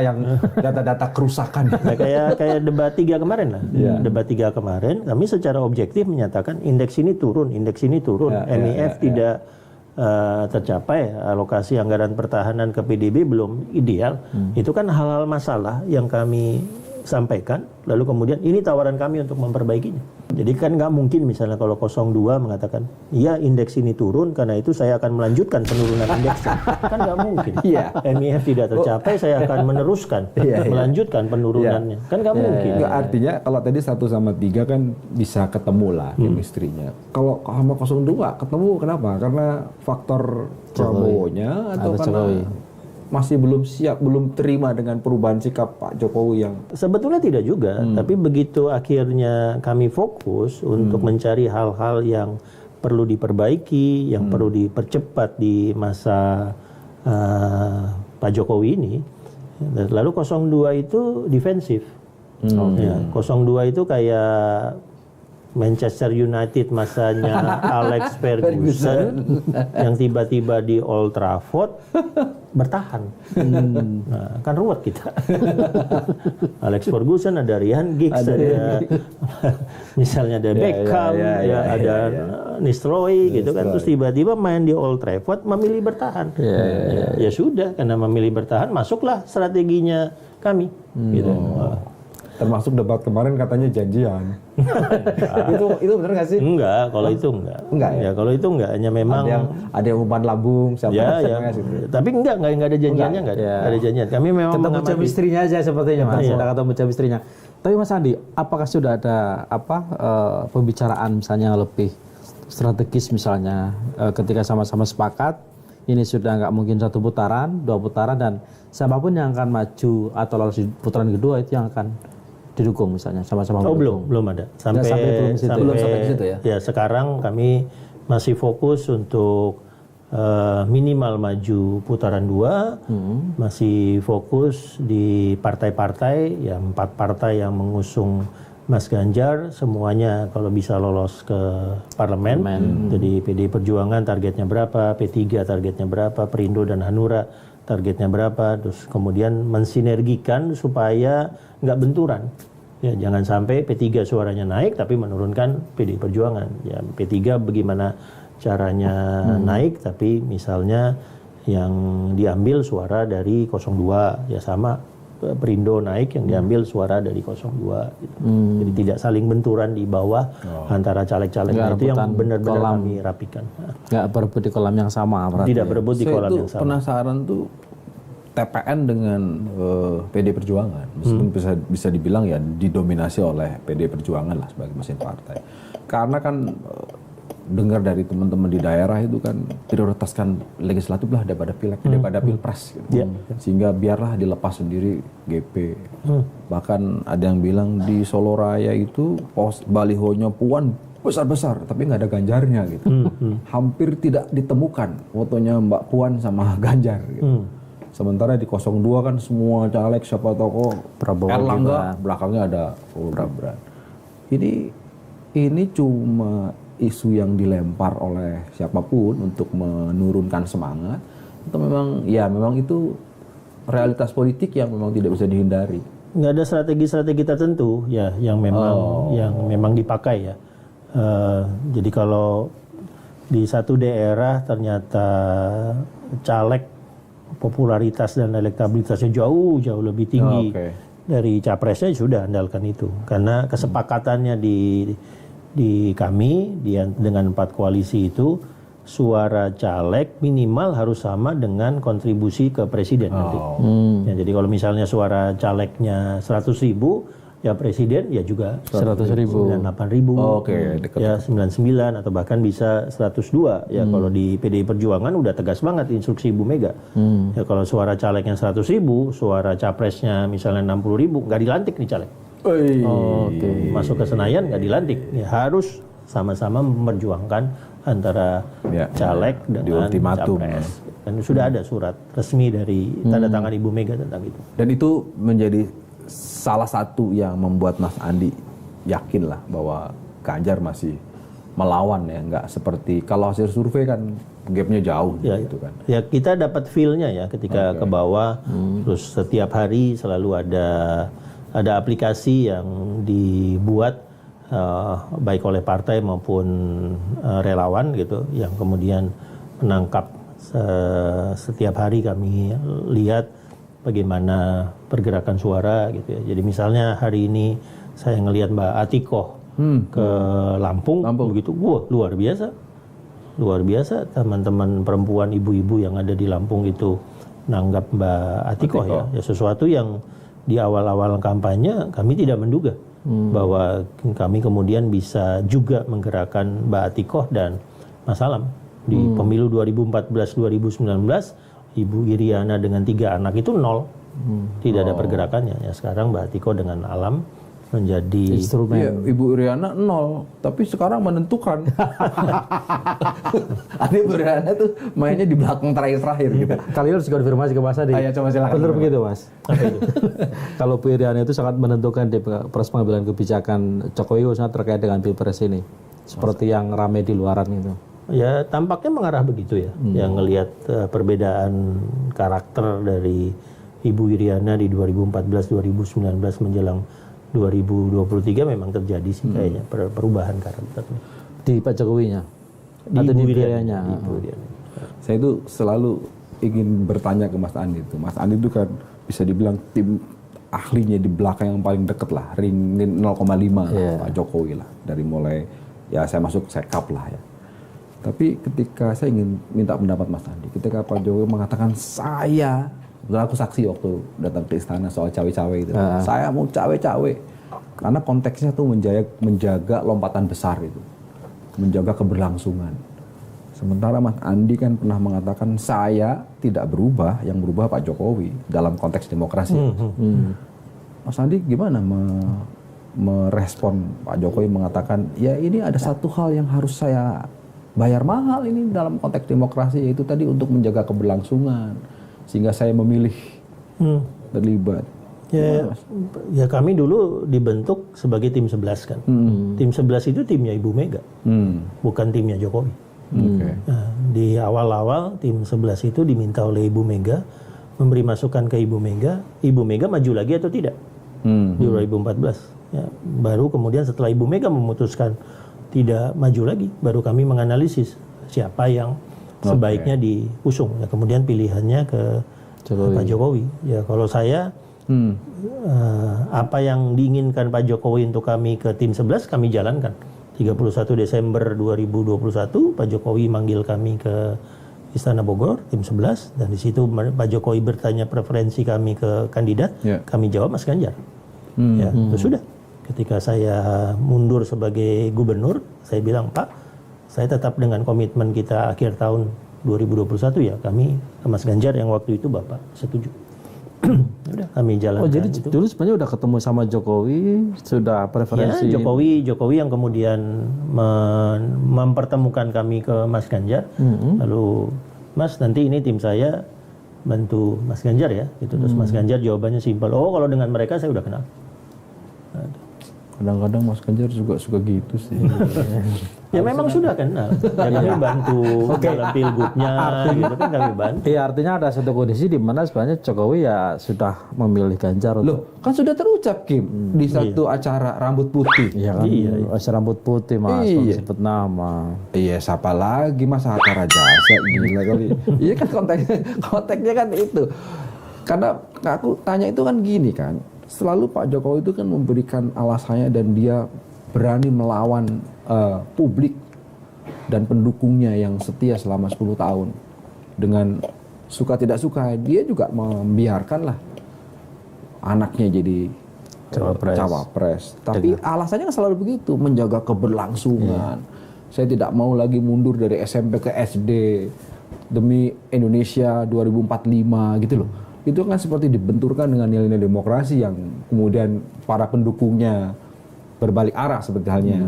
kerusakan. Nah, kayak debat 3 kemarin lah. Debat 3 kemarin kami secara objektif menyatakan indeks ini turun, MIF tidak tercapai, alokasi anggaran pertahanan ke PDB belum ideal. Itu kan hal-hal masalah yang kami sampaikan, lalu kemudian ini tawaran kami untuk memperbaikinya. Jadi kan nggak mungkin misalnya kalau 02 mengatakan, iya indeks ini turun, karena itu saya akan melanjutkan penurunan indeks. Kan nggak mungkin. MIF tidak tercapai, saya akan meneruskan, melanjutkan penurunannya. Kan nggak mungkin. Artinya kalau tadi 1 sama 3 kan bisa ketemu lah chemistry-nya. Kalau sama 02 ketemu kenapa? Karena faktor Prabowo-nya atau karena masih belum siap, belum terima dengan perubahan sikap Pak Jokowi yang... Sebetulnya tidak juga, tapi begitu akhirnya kami fokus untuk mencari hal-hal yang perlu diperbaiki, yang perlu dipercepat di masa Pak Jokowi ini, lalu 02 itu defensif. 02 itu kayak Manchester United masanya Alex Ferguson yang tiba-tiba di Old Trafford bertahan. Nah, kan ruwet kita. Alex Ferguson, ada Ryan Giggs, ada misalnya ada Beckham, ada Nistelrooy gitu kan. Terus tiba-tiba main di Old Trafford memilih bertahan. Ya sudah, karena memilih bertahan masuklah strateginya kami. Gitu. Termasuk debat kemarin katanya janjian. itu benar nggak sih? Enggak, kalau itu enggak. Enggak ya? Kalau itu enggak, hanya memang ada yang umpan lambung siapa Tapi enggak ada janjiannya, enggak ada janjian. Kami memang ketemu chemistry-nya aja sepertinya Mas. Ada ketemu chemistry-nya. Tapi Mas Andi, apakah sudah ada pembicaraan misalnya lebih strategis misalnya ketika sama-sama sepakat ini sudah nggak mungkin 1 putaran, 2 putaran, dan siapapun yang akan maju atau lolos di putaran kedua itu yang akan didukung misalnya sama-sama. Belum ada. Sampai ke situ ya. Ya, sekarang kami masih fokus untuk minimal maju putaran 2, masih fokus di partai-partai, ya 4 partai yang mengusung Mas Ganjar, semuanya kalau bisa lolos ke parlemen. Jadi PDI Perjuangan targetnya berapa, P3 targetnya berapa, Perindo dan Hanura targetnya berapa, terus kemudian mensinergikan supaya nggak benturan. Ya, jangan sampai P3 suaranya naik tapi menurunkan PDI Perjuangan. Ya, P3 bagaimana caranya naik tapi misalnya yang diambil suara dari 02, ya sama Perindo naik yang diambil suara dari 02 gitu. Jadi tidak saling benturan di bawah antara caleg-calegnya, itu yang benar-benar kami rapikan. Nggak berebut di kolam yang sama berarti. Tidak berebut di kolam yang sama. Penasaran tuh TPN dengan PD Perjuangan, meskipun bisa dibilang ya didominasi oleh PD Perjuangan lah sebagai mesin partai. Karena kan dengar dari teman-teman di daerah itu kan prioritaskan legislatif lah daripada pileg, daripada pilpres gitu. Sehingga biarlah dilepas sendiri GP. Bahkan ada yang bilang di Solo Raya itu balihonya Puan besar-besar tapi nggak ada Ganjarnya gitu. Hampir tidak ditemukan fotonya Mbak Puan sama Ganjar gitu. Sementara di 02 kan semua caleg siapa tokoh Prabowo Erlangga belakangnya ada Gibran. Ini cuma isu yang dilempar oleh siapapun untuk menurunkan semangat atau memang itu realitas politik yang memang tidak bisa dihindari. Nggak ada strategi-strategi tertentu ya yang memang dipakai ya. Jadi kalau di satu daerah ternyata caleg popularitas dan elektabilitasnya jauh lebih tinggi dari capresnya, sudah andalkan itu. Karena kesepakatannya di kami dengan 4 koalisi itu, suara caleg minimal harus sama dengan kontribusi ke presiden nanti. Ya, jadi kalau misalnya suara calegnya 100.000, ya presiden ya juga 100.000, 98.000, ya 99 atau bahkan bisa 102. Ya kalau di PDI Perjuangan udah tegas banget instruksi Ibu Mega. Ya kalau suara calegnya 100.000, suara capresnya misalnya 60.000, nggak dilantik nih caleg. Masuk ke Senayan nggak dilantik. Ya harus sama-sama memperjuangkan antara caleg dengan capres. Dan sudah ada surat resmi dari tanda tangan Ibu Mega tentang itu. Dan itu menjadi salah satu yang membuat Mas Andi yakin lah bahwa Ganjar masih melawan ya, nggak seperti kalau hasil survei kan gapnya jauh gitu kan. Ya kita dapat feel-nya ya ketika ke bawah, terus setiap hari selalu ada aplikasi yang dibuat baik oleh partai maupun relawan gitu, yang kemudian menangkap setiap hari kami lihat bagaimana pergerakan suara gitu ya. Jadi misalnya hari ini saya ngelihat Mbak Atikoh ke Lampung. Begitu, wah luar biasa teman-teman perempuan, ibu-ibu yang ada di Lampung itu nanggap Mbak Atikoh. Ya sesuatu yang di awal-awal kampanye kami tidak menduga bahwa kami kemudian bisa juga menggerakkan Mbak Atikoh dan Mas Alam di pemilu 2014-2019. Ibu Iriana dengan 3 anak itu 0, tidak ada pergerakannya. Ya sekarang Mbak Atikoh dengan Alam menjadi instrumen. Iya, Ibu Iriana 0, tapi sekarang menentukan. Ibu Iriana tuh mainnya di belakang terakhir gitu. Kali ini harus konfirmasi ke Mas Adi. Ayo coba silakan. Benar begitu Mas? Kalau Bu Iriana itu sangat menentukan di proses pengambilan kebijakan Jokowi khususnya terkait dengan Pilpres ini. Seperti yang ramai di luaran itu. Ya tampaknya mengarah begitu ya. Yang ngelihat perbedaan karakter dari Ibu Iriana di 2014-2019 menjelang 2023 memang terjadi sih kayaknya perubahan karakter. Di Pak Jokowinya? Atau di Iriana? Saya itu selalu ingin bertanya ke Mas Andi itu. Mas Andi itu kan bisa dibilang tim ahlinya di belakang yang paling deket lah, ring 0,5 Pak Jokowi lah. Dari mulai ya saya masuk sekap lah ya. Tapi ketika saya ingin minta pendapat Mas Andi, ketika Pak Jokowi mengatakan aku saksi waktu datang ke istana soal cawe-cawe itu. Saya mau cawe-cawe. Karena konteksnya tuh menjaga lompatan besar itu. Menjaga keberlangsungan. Sementara Mas Andi kan pernah mengatakan saya tidak berubah, yang berubah Pak Jokowi dalam konteks demokrasi. Mas Andi gimana merespon Pak Jokowi mengatakan, ya ini ada satu hal yang harus saya bayar mahal ini dalam konteks demokrasi, yaitu tadi untuk menjaga keberlangsungan. Sehingga saya memilih terlibat. Ya kami dulu dibentuk sebagai tim 11 kan. Tim 11 itu timnya Ibu Mega, bukan timnya Jokowi. Nah, di awal-awal tim 11 itu diminta oleh Ibu Mega memberi masukan ke Ibu Mega. Ibu Mega maju lagi atau tidak di 2014. Ya, baru kemudian setelah Ibu Mega memutuskan tidak maju lagi, baru kami menganalisis siapa yang sebaiknya diusung. Ya, kemudian pilihannya ke Pak Jokowi. Ya kalau saya apa yang diinginkan Pak Jokowi untuk kami ke tim 11 kami jalankan. 31 Desember 2021 Pak Jokowi manggil kami ke Istana Bogor tim 11, dan di situ Pak Jokowi bertanya preferensi kami ke kandidat, kami jawab Mas Ganjar. Ya, itu sudah. Ketika saya mundur sebagai gubernur, saya bilang, Pak, saya tetap dengan komitmen kita akhir tahun 2021 ya, kami ke Mas Ganjar yang waktu itu Bapak setuju. Udah kami jalankan. Oh jadi itu. dulu sebenarnya udah ketemu sama Jokowi, sudah preferensi. Ya, Jokowi yang kemudian mempertemukan kami ke Mas Ganjar. Lalu Mas, nanti ini tim saya bantu Mas Ganjar ya. Gitu. Terus Mas Ganjar jawabannya simpel. Oh, kalau dengan mereka saya udah kenal. Kadang-kadang Mas Ganjar juga suka gitu sih. Ya memang sudah kenal. Ya kami bantu dalam pilgubnya, gitu kan kami bantu. Iya, artinya ada satu kondisi di mana sebenarnya Jokowi ya sudah memilih Ganjar. Loh, kan sudah terucap Kim di satu acara rambut putih. Iya kan, rambut putih Mas, sebut nama. Iya, siapa lagi Mas Hatta Rajasa, gila kali. Iya kan konteksnya kan itu. Karena aku tanya itu kan gini kan, selalu Pak Jokowi itu kan memberikan alasannya dan dia berani melawan publik dan pendukungnya yang setia selama 10 tahun. Dengan suka tidak suka, dia juga membiarkanlah anaknya jadi cawapres. Tapi alasannya kan selalu begitu, menjaga keberlangsungan. Saya tidak mau lagi mundur dari SMP ke SD demi Indonesia 2045 gitu loh. Itu kan seperti dibenturkan dengan nilai-nilai demokrasi yang kemudian para pendukungnya berbalik arah seperti halnya.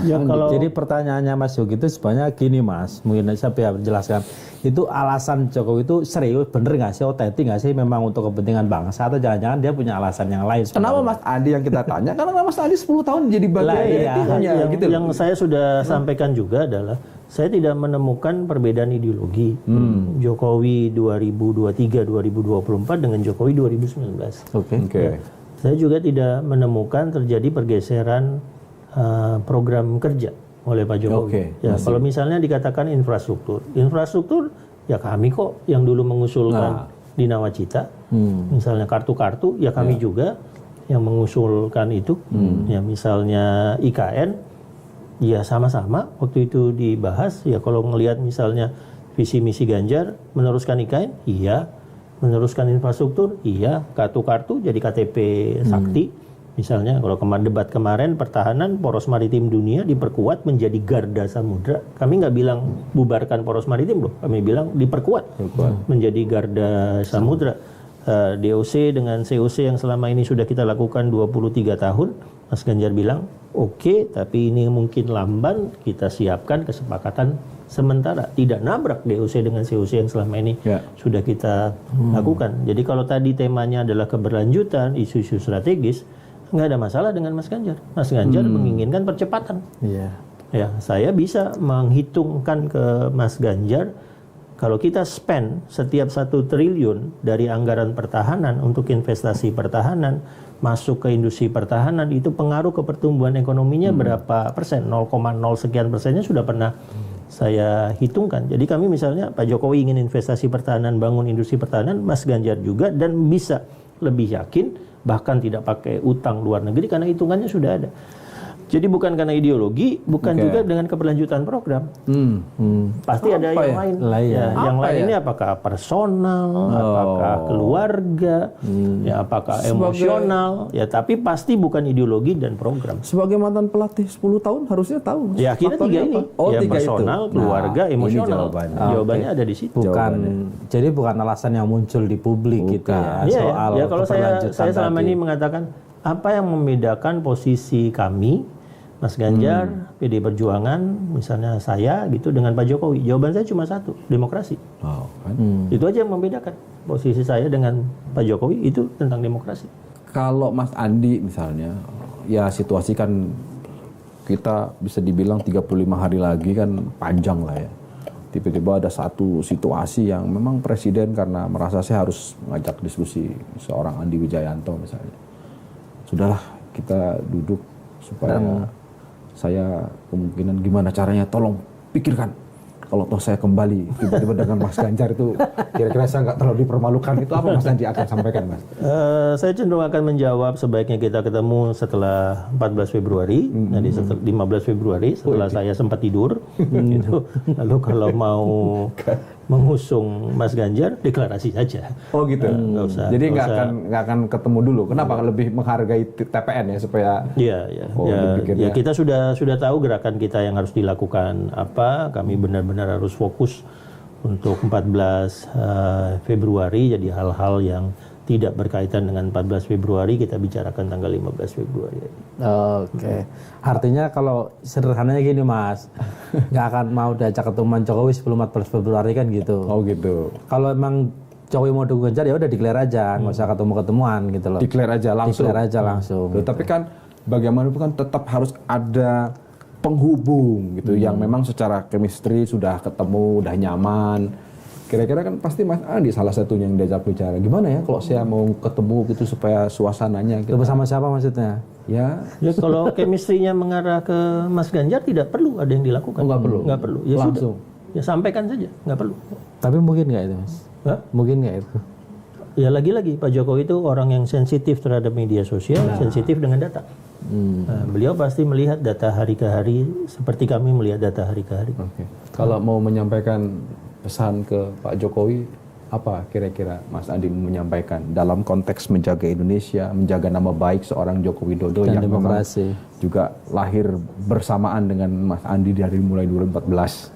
Ya, Jadi pertanyaannya Mas Yogi itu sebenarnya gini Mas, mungkin saya biar jelaskan. Itu alasan Jokowi itu serius, bener nggak sih, otentik nggak sih memang untuk kepentingan bangsa, atau jangan-jangan dia punya alasan yang lain? Kenapa Mas Adi yang kita tanya? Karena Mas Adi 10 tahun jadi bagian gitu. Yang saya sudah sampaikan juga adalah saya tidak menemukan perbedaan ideologi Jokowi 2023, 2024 dengan Jokowi 2019. Oke. Saya juga tidak menemukan terjadi pergeseran program kerja oleh Pak Jokowi. Ya, kalau misalnya dikatakan infrastruktur ya kami kok yang dulu mengusulkan di Nawacita, misalnya kartu-kartu ya kami juga yang mengusulkan itu. Ya misalnya IKN, ya sama-sama waktu itu dibahas. Ya kalau ngelihat misalnya visi misi Ganjar meneruskan IKN, iya. Meneruskan infrastruktur, iya. Kartu-kartu jadi KTP sakti. Misalnya kalau debat kemarin pertahanan poros maritim dunia diperkuat menjadi garda samudra. Kami nggak bilang bubarkan poros maritim loh, kami bilang diperkuat menjadi garda samudra. DOC dengan COC yang selama ini sudah kita lakukan 23 tahun, Mas Ganjar bilang oke, tapi ini mungkin lamban, kita siapkan kesepakatan sementara, tidak nabrak DOC dengan COC yang selama ini sudah kita lakukan. Jadi kalau tadi temanya adalah keberlanjutan, isu-isu strategis, nggak ada masalah dengan Mas Ganjar. Mas Ganjar menginginkan percepatan. Ya, saya bisa menghitungkan ke Mas Ganjar, kalau kita spend setiap 1 triliun dari anggaran pertahanan untuk investasi pertahanan masuk ke industri pertahanan, itu pengaruh ke pertumbuhan ekonominya berapa persen? 0,0 sekian persennya sudah pernah saya hitungkan. Jadi kami misalnya Pak Jokowi ingin investasi pertahanan, bangun industri pertahanan, Mas Ganjar juga, dan bisa lebih yakin bahkan tidak pakai utang luar negeri karena hitungannya sudah ada. Jadi bukan karena ideologi, bukan juga dengan keberlanjutan program. Pasti ada yang lain. Yang lain ini apakah personal, apakah keluarga, ya apakah emosional, ya tapi pasti bukan ideologi dan program. Sebagai mantan pelatih 10 tahun harusnya tahu. Ya akhirnya 3 ini. Ya personal, keluarga, emosional. Jawabannya ada di situ. Jadi bukan alasan yang muncul di publik gitu ya. Soal ya kalau saya selama ini mengatakan apa yang membedakan posisi kami Mas Ganjar, PD Perjuangan, misalnya saya gitu dengan Pak Jokowi. Jawaban saya cuma satu, demokrasi. Itu aja yang membedakan posisi saya dengan Pak Jokowi, itu tentang demokrasi. Kalau Mas Andi misalnya, ya situasi kan kita bisa dibilang 35 hari lagi kan panjang lah ya. Tiba-tiba ada satu situasi yang memang presiden karena merasa saya harus mengajak diskusi seorang Andi Wijayanto misalnya. Sudahlah kita duduk supaya saya kemungkinan gimana caranya tolong pikirkan kalau toh saya kembali tiba-tiba dengan Mas Ganjar itu kira-kira saya nggak terlalu dipermalukan, itu apa Mas Andi akan sampaikan, Mas? Saya cenderung akan menjawab sebaiknya kita ketemu setelah 14 Februari, nanti setelah 15 Februari setelah saya sempat tidur. Gitu. Lalu kalau mau mengusung Mas Ganjar, deklarasi saja. Oh gitu. Nggak usah. Jadi nggak nggak akan ketemu dulu. Kenapa? Lebih menghargai TPN ya supaya. Iya. Oh, Ya, dipikirnya. kita sudah tahu gerakan kita yang harus dilakukan apa. Kami benar-benar harus fokus untuk 14 Februari. Jadi hal-hal yang tidak berkaitan dengan 14 Februari kita bicarakan tanggal 15 Februari. Oke. Artinya kalau sederhananya gini Mas, nggak akan mau diajak ketemuan Jokowi sebelum 14 Februari kan gitu. Oh gitu. Kalau emang Jokowi mau dukung Ganjar ya udah declare aja, nggak usah ketemu-ketemuan gitu loh. Declare aja langsung. Declare aja langsung. Loh, tapi kan bagaimanapun kan tetap harus ada penghubung gitu yang memang secara chemistry sudah ketemu, udah nyaman. Kira-kira kan pasti Mas Andi salah satunya yang diajak bicara. Gimana ya kalau saya mau ketemu gitu supaya suasananya gitu. Itu bersama siapa maksudnya? Ya, Ya kalau chemistry-nya mengarah ke Mas Ganjar tidak perlu ada yang dilakukan. Oh, nggak perlu? Nggak perlu. Ya Langsung? sudah. Ya sampaikan saja, nggak perlu. Tapi mungkin nggak itu Mas? Hah? Mungkin nggak itu? Ya lagi-lagi Pak Jokowi itu orang yang sensitif terhadap media sosial, sensitif dengan data. Nah, beliau pasti melihat data hari ke hari seperti kami melihat data hari ke hari. oke. Kalau mau menyampaikan pesan ke Pak Jokowi, apa kira-kira Mas Andi menyampaikan dalam konteks menjaga Indonesia, menjaga nama baik seorang Joko Widodo Dan yang memang demokrasi. juga lahir bersamaan dengan Mas Andi dari mulai 2014.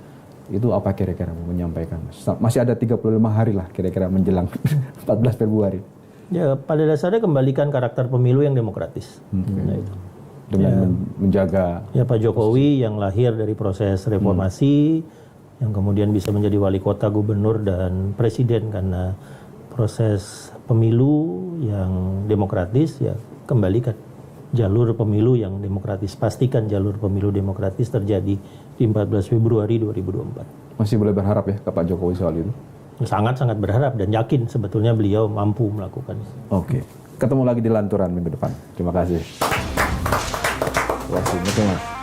Itu apa kira-kira mau menyampaikan? Masih ada 35 hari lah kira-kira menjelang 14 Februari. Ya pada dasarnya kembalikan karakter pemilu yang demokratis. Nah, itu. Dengan menjaga. Ya Pak Jokowi yang lahir dari proses reformasi, yang kemudian bisa menjadi wali kota, gubernur, dan presiden karena proses pemilu yang demokratis, ya kembalikan jalur pemilu yang demokratis. Pastikan jalur pemilu demokratis terjadi di 14 Februari 2024. Masih boleh berharap ya ke Pak Jokowi soal itu? Sangat-sangat berharap dan yakin sebetulnya beliau mampu melakukan itu. Oke. Ketemu lagi di Lanturan minggu depan. Terima kasih. Terima kasih. Mas.